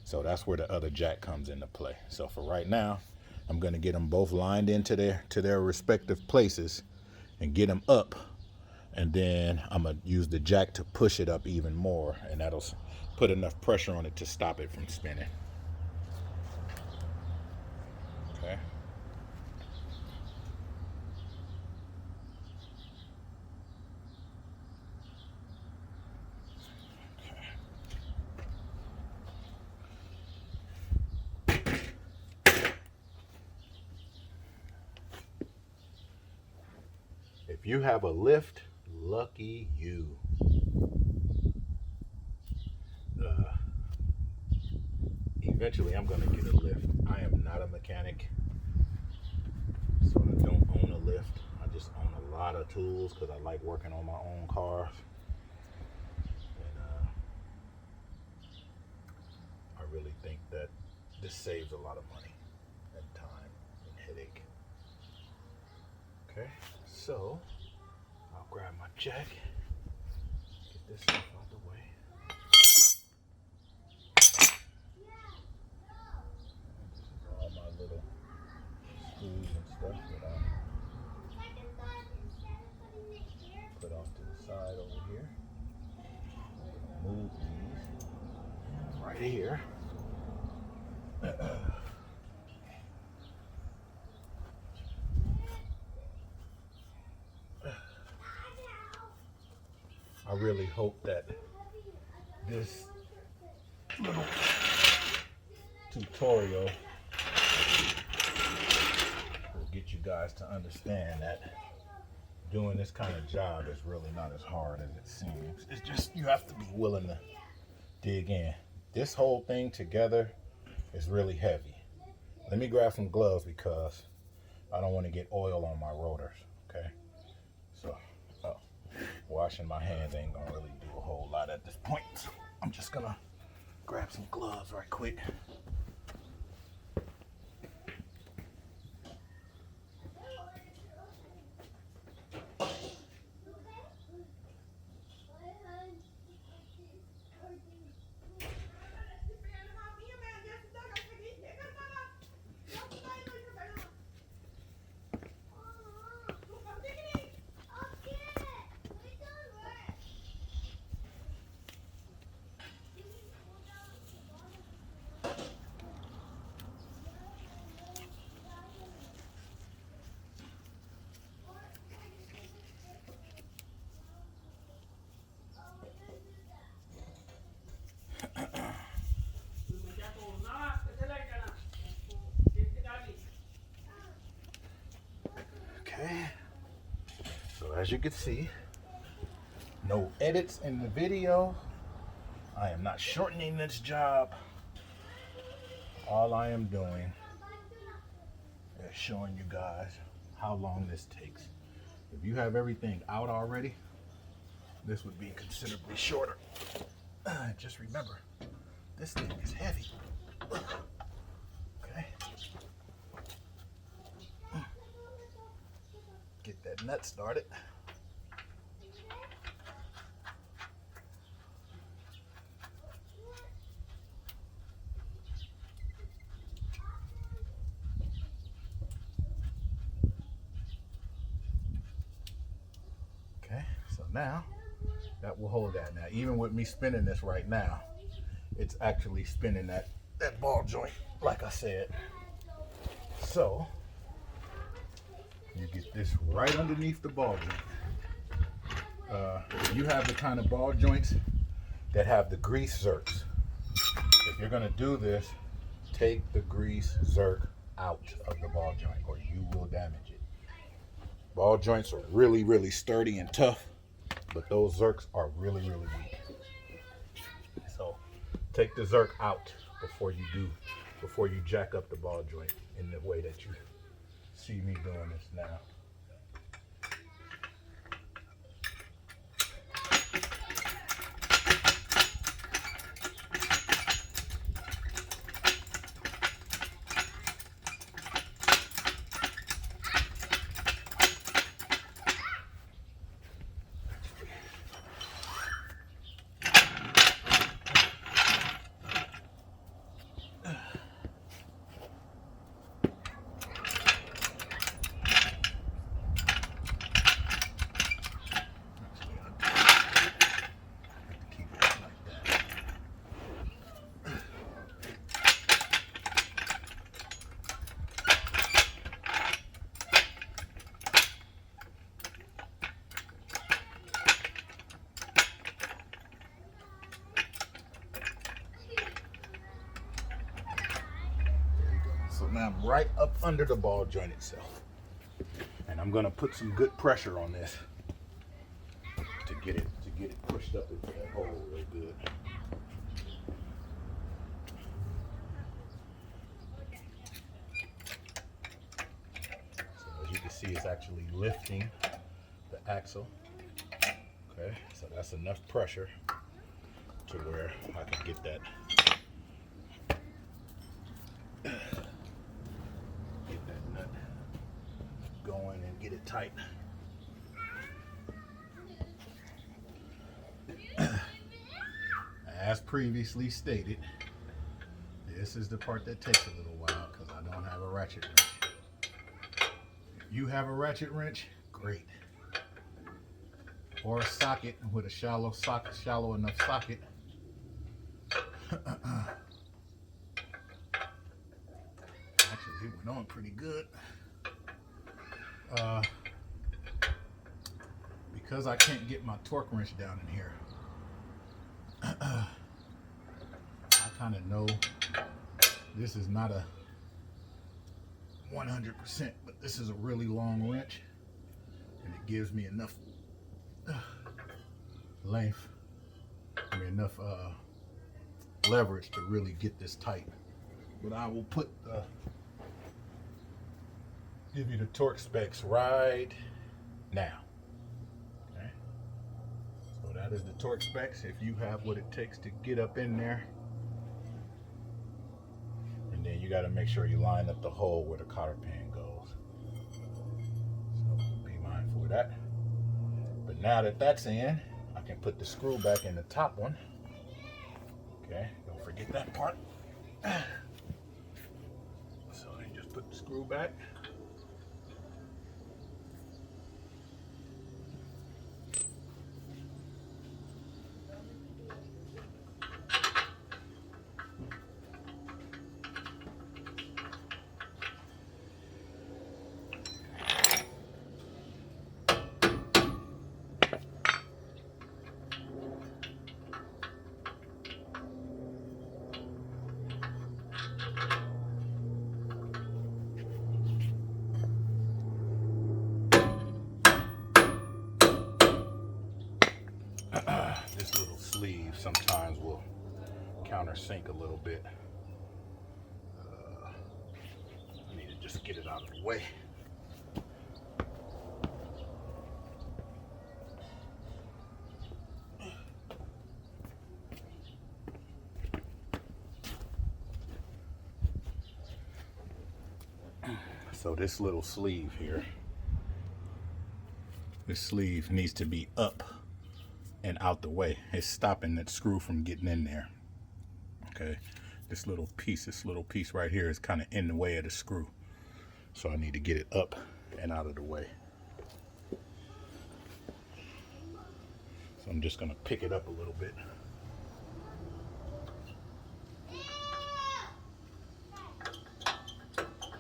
So that's where the other jack comes into play. So for right now, I'm going to get them both lined into their respective places and get them up, and then I'm going to use the jack to push it up even more, and that'll put enough pressure on it to stop it from spinning. Okay. If you have a lift, lucky you. Eventually I'm going to get a lift. I am not a mechanic, so I don't own a lift. I just own a lot of tools because I like working on my own cars. And I really think that this saves a lot of money and time and headache. Okay, so I'll grab my jack, get this stuff out the way. This is all my little screws and stuff that I put off to the side over here. I'm gonna move these right here. I really hope that this little tutorial will get you guys to understand that doing this kind of job is really not as hard as it seems. It's just you have to be willing to dig in. This whole thing together is really heavy. Let me grab some gloves because I don't want to get oil on my rotors, okay? So, washing my hands ain't gonna really do a whole lot at this point. So I'm just gonna grab some gloves right quick. Okay, so as you can see, no edits in the video. I am not shortening this job. All I am doing is showing you guys how long this takes. If you have everything out already, this would be considerably shorter. Just remember, this thing is heavy. Okay. Get that nut started. Okay, so now that will hold that. Now, even with me spinning this right now, it's actually spinning that ball joint, like I said. So you get this right underneath the ball joint. You have the kind of ball joints that have the grease zerks. If you're gonna do this, take the grease zerk out of the ball joint or you will damage it. Ball joints are really, really sturdy and tough, but those zerks are really, really weak. So take the zerk out before you jack up the ball joint in the way that you see me doing this now. So now I'm right up under the ball joint itself. And I'm gonna put some good pressure on this to get it pushed up into that hole real good. So as you can see, it's actually lifting the axle. Okay, so that's enough pressure to where I can get that nut going and get it tight. As previously stated, this is the part that takes a little while because I don't have a ratchet wrench. If you have a ratchet wrench, great. Or a socket with a shallow enough socket. Actually, it went on pretty good. Because I can't get my torque wrench down in here, I kind of know this is not a 100%, but this is a really long wrench, and it gives me enough length, enough leverage to really get this tight. But I will give you the torque specs right now. Okay, so that is the torque specs. If you have what it takes to get up in there, and then you got to make sure you line up the hole where the cotter pan goes. So be mindful of that. But now that that's in, I can put the screw back in the top one. Okay, don't forget that part. So you just put the screw back. This little sleeve sometimes will countersink a little bit. I need to just get it out of the way. So this little sleeve here, this sleeve needs to be up and out the way. It's stopping that screw from getting in there. Okay, this little piece right here is kind of in the way of the screw, so I need to get it up and out of the way. So I'm just gonna pick it up a little bit.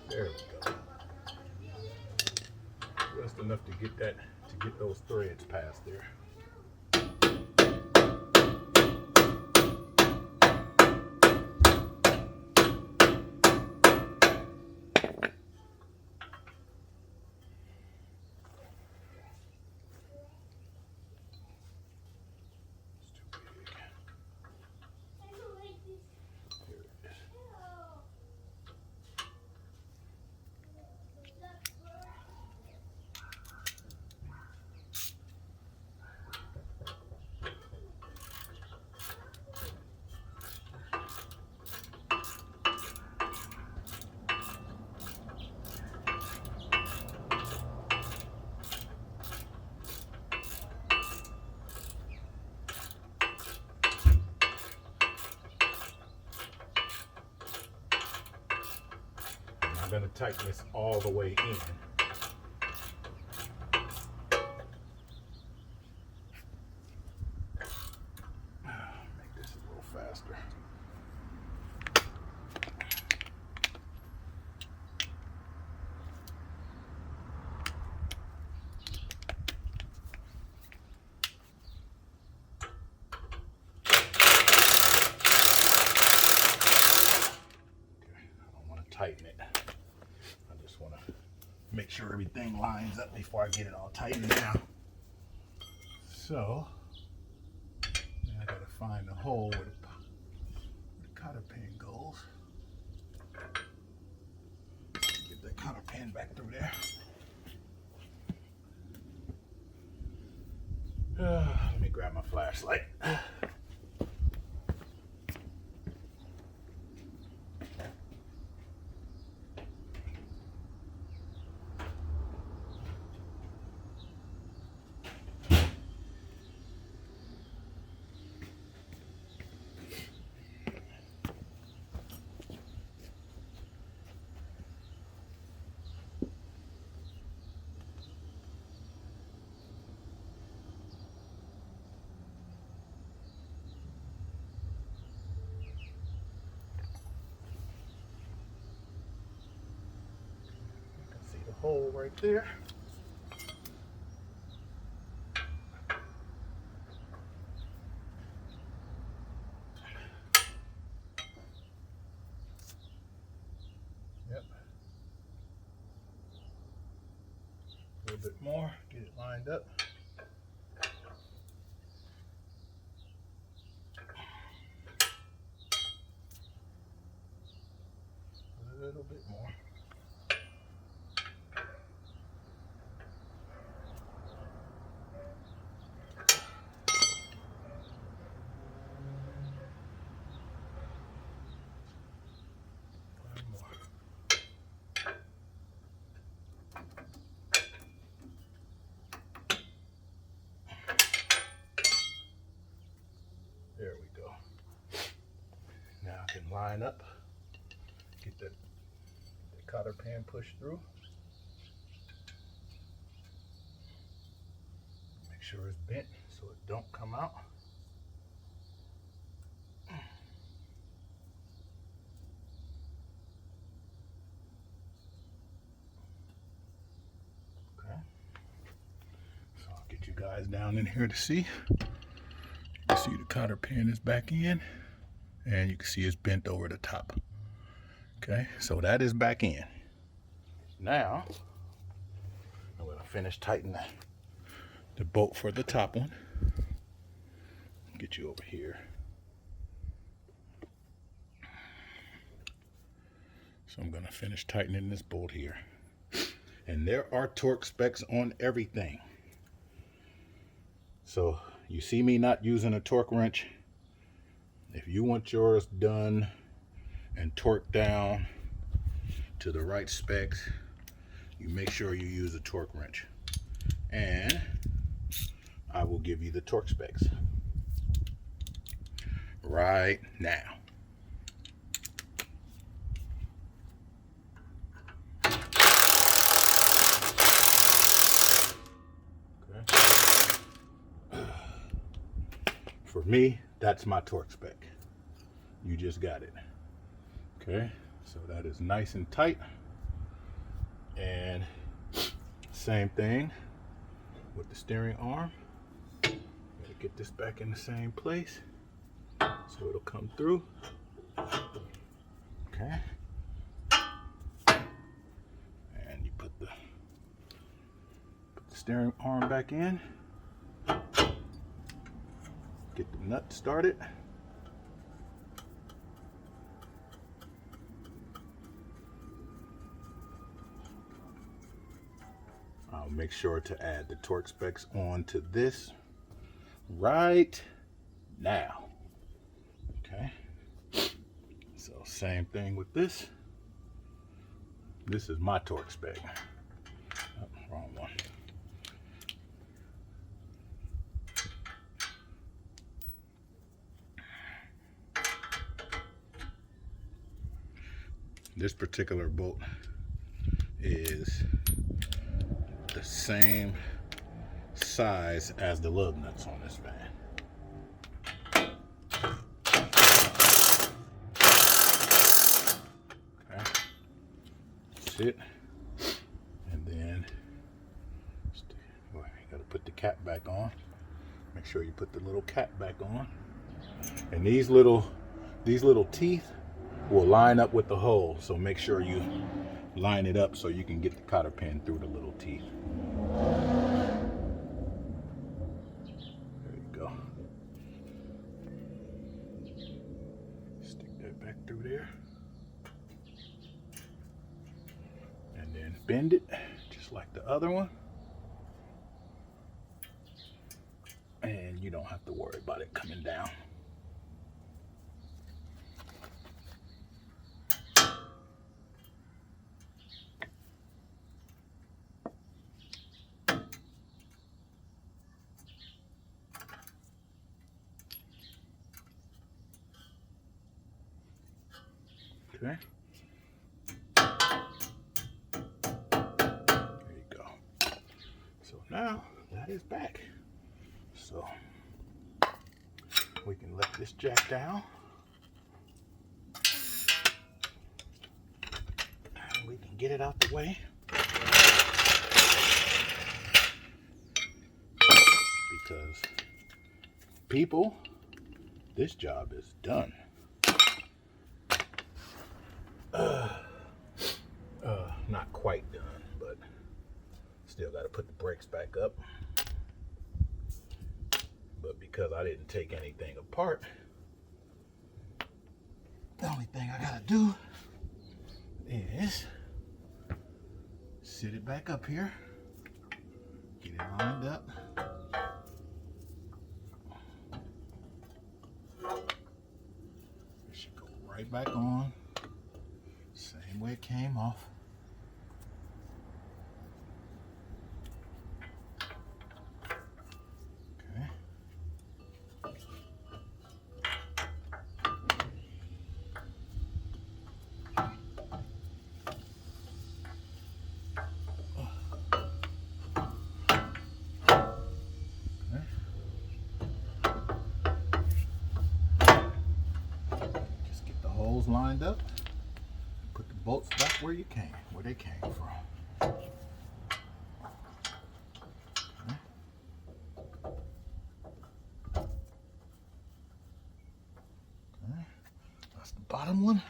There we go. Just enough to get those threads past there. I'm going to tighten this all the way in. Make this a little faster. Okay, I don't want to tighten it. I just want to make sure everything lines up before I get it all tightened down. So, now I gotta find the hole where the cotter pin goes. Get that cotter pin back through there. Let me grab my flashlight. hole right there. Yep. A little bit more, get it lined up. A little bit more. There we go. Now I can line up, get the cotter pan pushed through. Make sure it's bent so it don't come out. Okay. So I'll get you guys down in here to see. You see the cotter pan is back in, and you can see it's bent over the top. Okay, so that is back in. Now, I'm gonna finish tightening the bolt for the top one. Get you over here. So I'm gonna finish tightening this bolt here. And there are torque specs on everything. So you see me not using a torque wrench. If you want yours done and torqued down to the right specs, you make sure you use a torque wrench. And I will give you the torque specs right now. For me, that's my torque spec. You just got it. Okay, so that is nice and tight. And same thing with the steering arm. Gotta get this back in the same place so it'll come through. Okay. And you put the steering arm back in. Get the nut started. I'll make sure to add the torque specs onto this right now. Okay. So same thing with this. This is my torque spec. Oh, wrong one. This particular bolt is the same size as the lug nuts on this fan. Okay, that's it. And then you gotta put the cap back on. Make sure you put the little cap back on. And these little teeth will line up with the hole, so make sure you line it up so you can get the cotter pin through the little teeth. There you go. Stick that back through there. And then bend it just like the other one. And you don't have to worry about it coming down. Okay. There you go. So now that is back. So we can let this jack down. And we can get it out the way. because people, this job is done. Not quite done, but still got to put the brakes back up. But because I didn't take anything apart, the only thing I gotta do is sit it back up here, get it lined up. It should go right back on, same way it came off. Lined up, put the bolts back where they came from. Okay. That's the bottom one.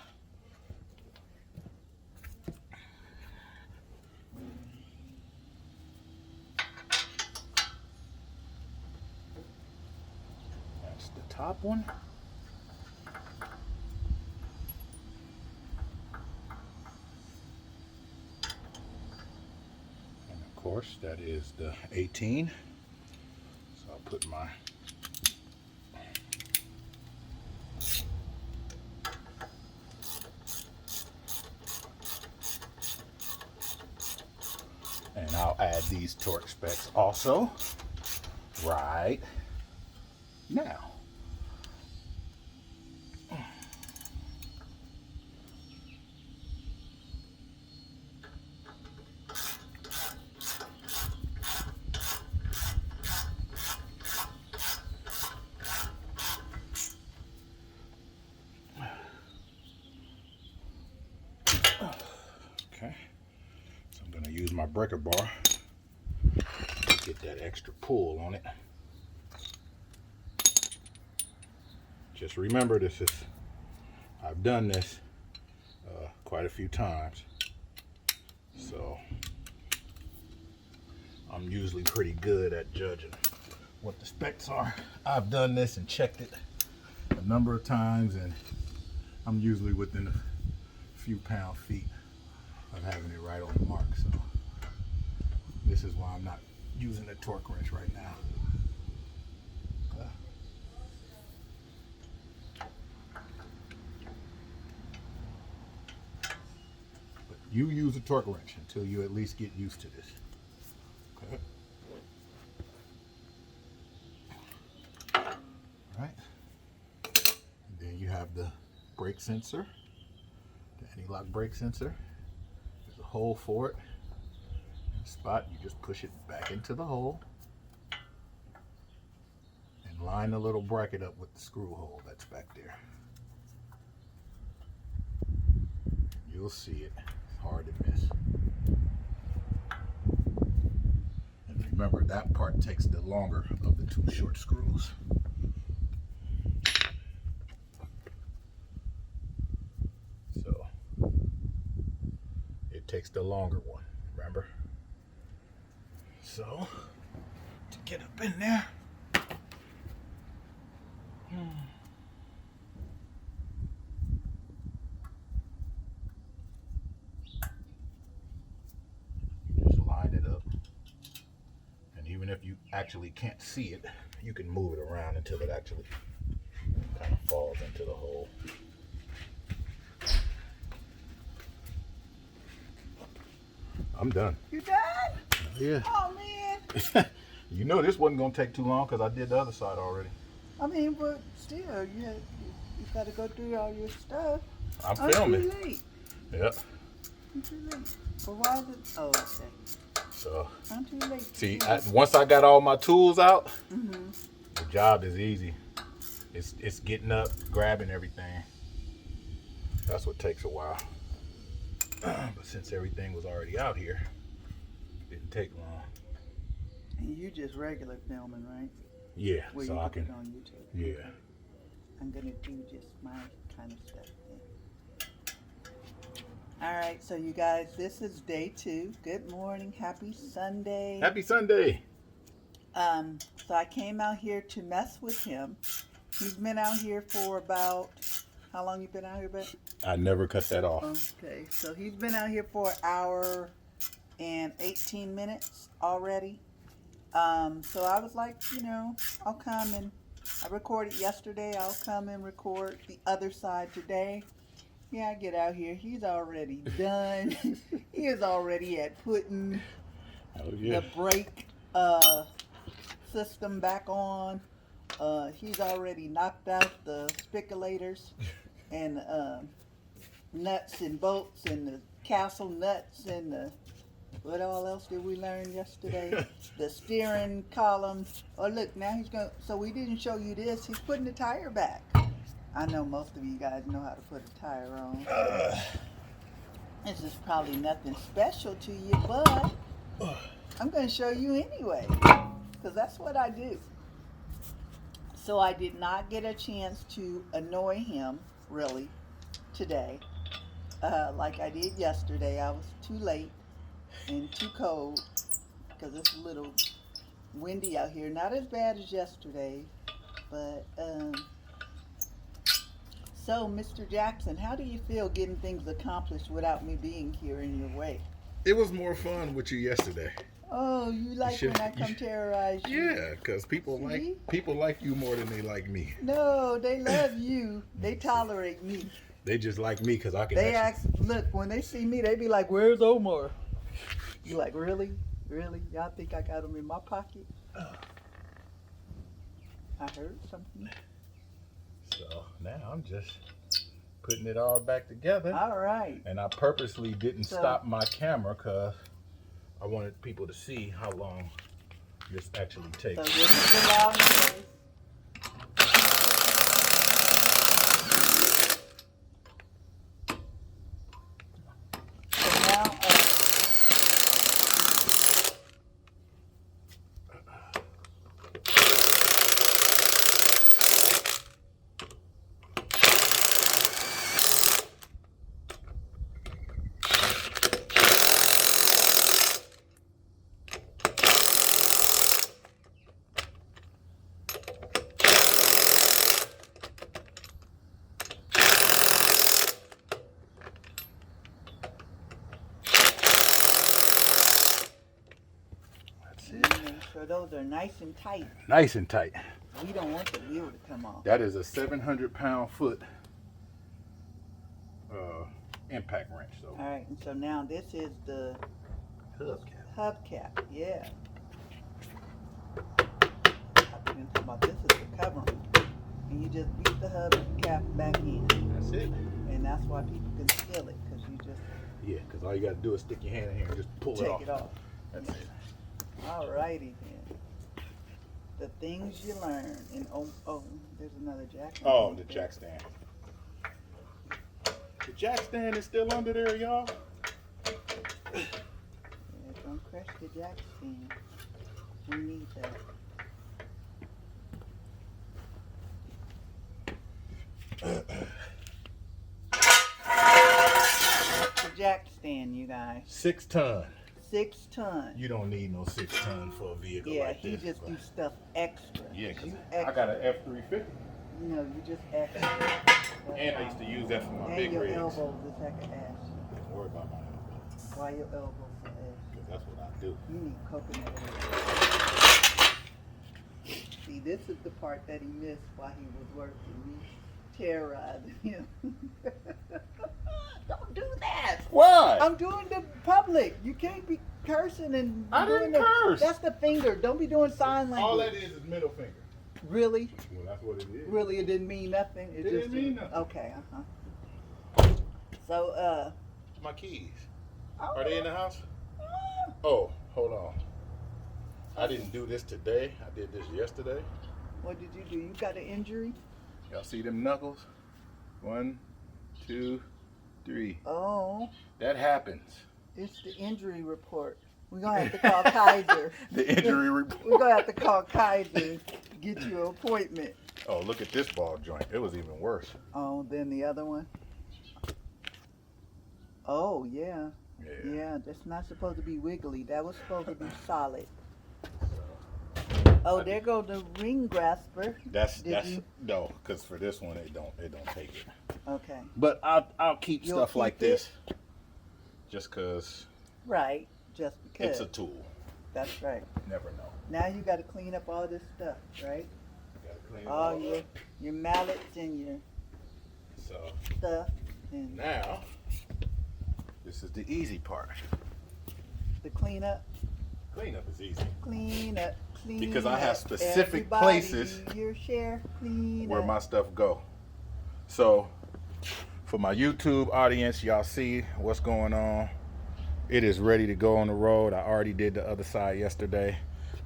That's the top one. Of course, that is the 18. So I'll put my and I'll add these torque specs also right now. Okay, so I'm going to use my breaker bar to get that extra pull on it. Just remember, I've done this quite a few times, so I'm usually pretty good at judging what the specs are. I've done this and checked it a number of times, and I'm usually within a few pound-feet of having it right on the mark. So this is why I'm not using a torque wrench right now. But you use a torque wrench until you at least get used to this. Okay. All right. And then you have the brake sensor, the anti-lock brake sensor. There's a hole for it. Spot, you just push it back into the hole and line the little bracket up with the screw hole that's back there. You'll see it. It's hard to miss. And remember, that part takes the longer of the two short screws. So it takes the longer one, remember? So, to get up in there, you just line it up. And even if you actually can't see it, you can move it around until it actually kind of falls into the hole. I'm done. You done? Yeah. Oh man. You know this wasn't gonna take too long because I did the other side already. I mean, but still, you got to go through all your stuff. I'm filming. Too late. Yep. I'm too late. But why is it? Oh, okay. So I'm too late. see, once I got all my tools out, Mm-hmm. the job is easy. It's getting up, grabbing everything. That's what takes a while. But since everything was already out here, it didn't take long. You just regular filming, right? Yeah, Where so you I put it can. on YouTube. Yeah. I'm gonna do just my kind of stuff then. All right, so you guys, this is day 2. Good morning, happy Sunday. Happy Sunday. So I came out here to mess with him. He's been out here for about, how long you been out here, Ben? I never cut that off. Okay, so he's been out here for an hour and 18 minutes already. So I was like, I'll come and I recorded yesterday. I'll come and record the other side today. Yeah, I get out here. He's already done. He is already at putting the brake system back on. He's already knocked out the spiculators and nuts and bolts and the castle nuts and the, what all else did we learn yesterday? The steering column. Oh, look, now he's going to, so we didn't show you this. He's putting the tire back. I know most of you guys know how to put a tire on. This is probably nothing special to you, but I'm going to show you anyway, because that's what I do. So I did not get a chance to annoy him, really, today, like I did yesterday. I was too late and too cold because it's a little windy out here. Not as bad as yesterday, but so Mr. Jackson, how do you feel getting things accomplished without me being here in your way? It was more fun with you yesterday. Oh, you like when I come terrorize you? Yeah, because people like you more than they like me. No, they love you. They tolerate me. They just like me because I can. They ask, look, when they see me, they be like, "Where's Omar?" You like, really? Really? Y'all think I got him in my pocket? I heard something. So now I'm just putting it all back together. All right. And I purposely didn't stop my camera because I wanted people to see how long this actually takes. So this is the loud noise. So now, so those are nice and tight. Nice and tight. We don't want the wheel to come off. That is a 700-pound-foot impact wrench. So. All right, and so now this is the hubcap. Yeah. I've been talking about this is the covering, and you just beat the hubcap back in. That's it. And that's why people can steal it, because you just because all you got to do is stick your hand in here and just pull take it off. That's it. All righty then. The things you learn. And oh, there's another jack. Oh, the jack stand. The jack stand is still under there, y'all. Yeah, don't crush the jack stand. We need that. The jack stand, you guys. 6 ton. 6 ton. You don't need no 6 ton for a vehicle Yeah, like he this. just do stuff extra. Yeah, because You I got an F-350. No, you just extra. And I used to use that for my and big your rigs. elbows is like an ass. Don't worry about my elbows. Why your elbows are ass? Because that's what I do. You need coconut oil. See, this is the part that he missed while he was working. Me terrorizing him. Don't do that. Why? I'm doing the public. You can't be cursing and I doing didn't curse. That's the finger. Don't be doing sign language. All that is middle finger. Really? Well, that's what it is. Really, it didn't mean nothing. It didn't mean nothing. Okay. So, My keys. Are they in the house? Oh, hold on. I didn't do this today. I did this yesterday. What did you do? You got an injury? Y'all see them knuckles? 1, 2, 3. Oh, That happens. it's the injury report. We're gonna have to call Kaiser. The injury report. We're gonna have to call Kaiser and get you an appointment. Oh, look at this ball joint. It was even worse. Oh, then the other one. Oh yeah. Yeah. Yeah, that's not supposed to be wiggly. That was supposed to be solid. Oh, there go the ring grasper. That's Did you- no, because for this one it don't take it. Okay. But I'll keep You'll stuff like keep it? this, just because Right. Just because. it's a tool. That's right. Never know. Now you got to clean up all this stuff, right? Gotta clean it All all your up. mallets and your So stuff and now this is the easy part. the cleanup. Cleanup is easy. Clean up. Clean Because I have up. specific Everybody places do your share. Clean where up. my stuff go. So for my YouTube audience, y'all see what's going on. It is ready to go on the road. I already did the other side yesterday,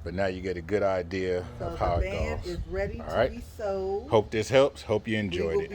but now you get a good idea So of how the it band goes. is ready All to right. be sold. Hope this helps. Hope you We enjoyed will it. be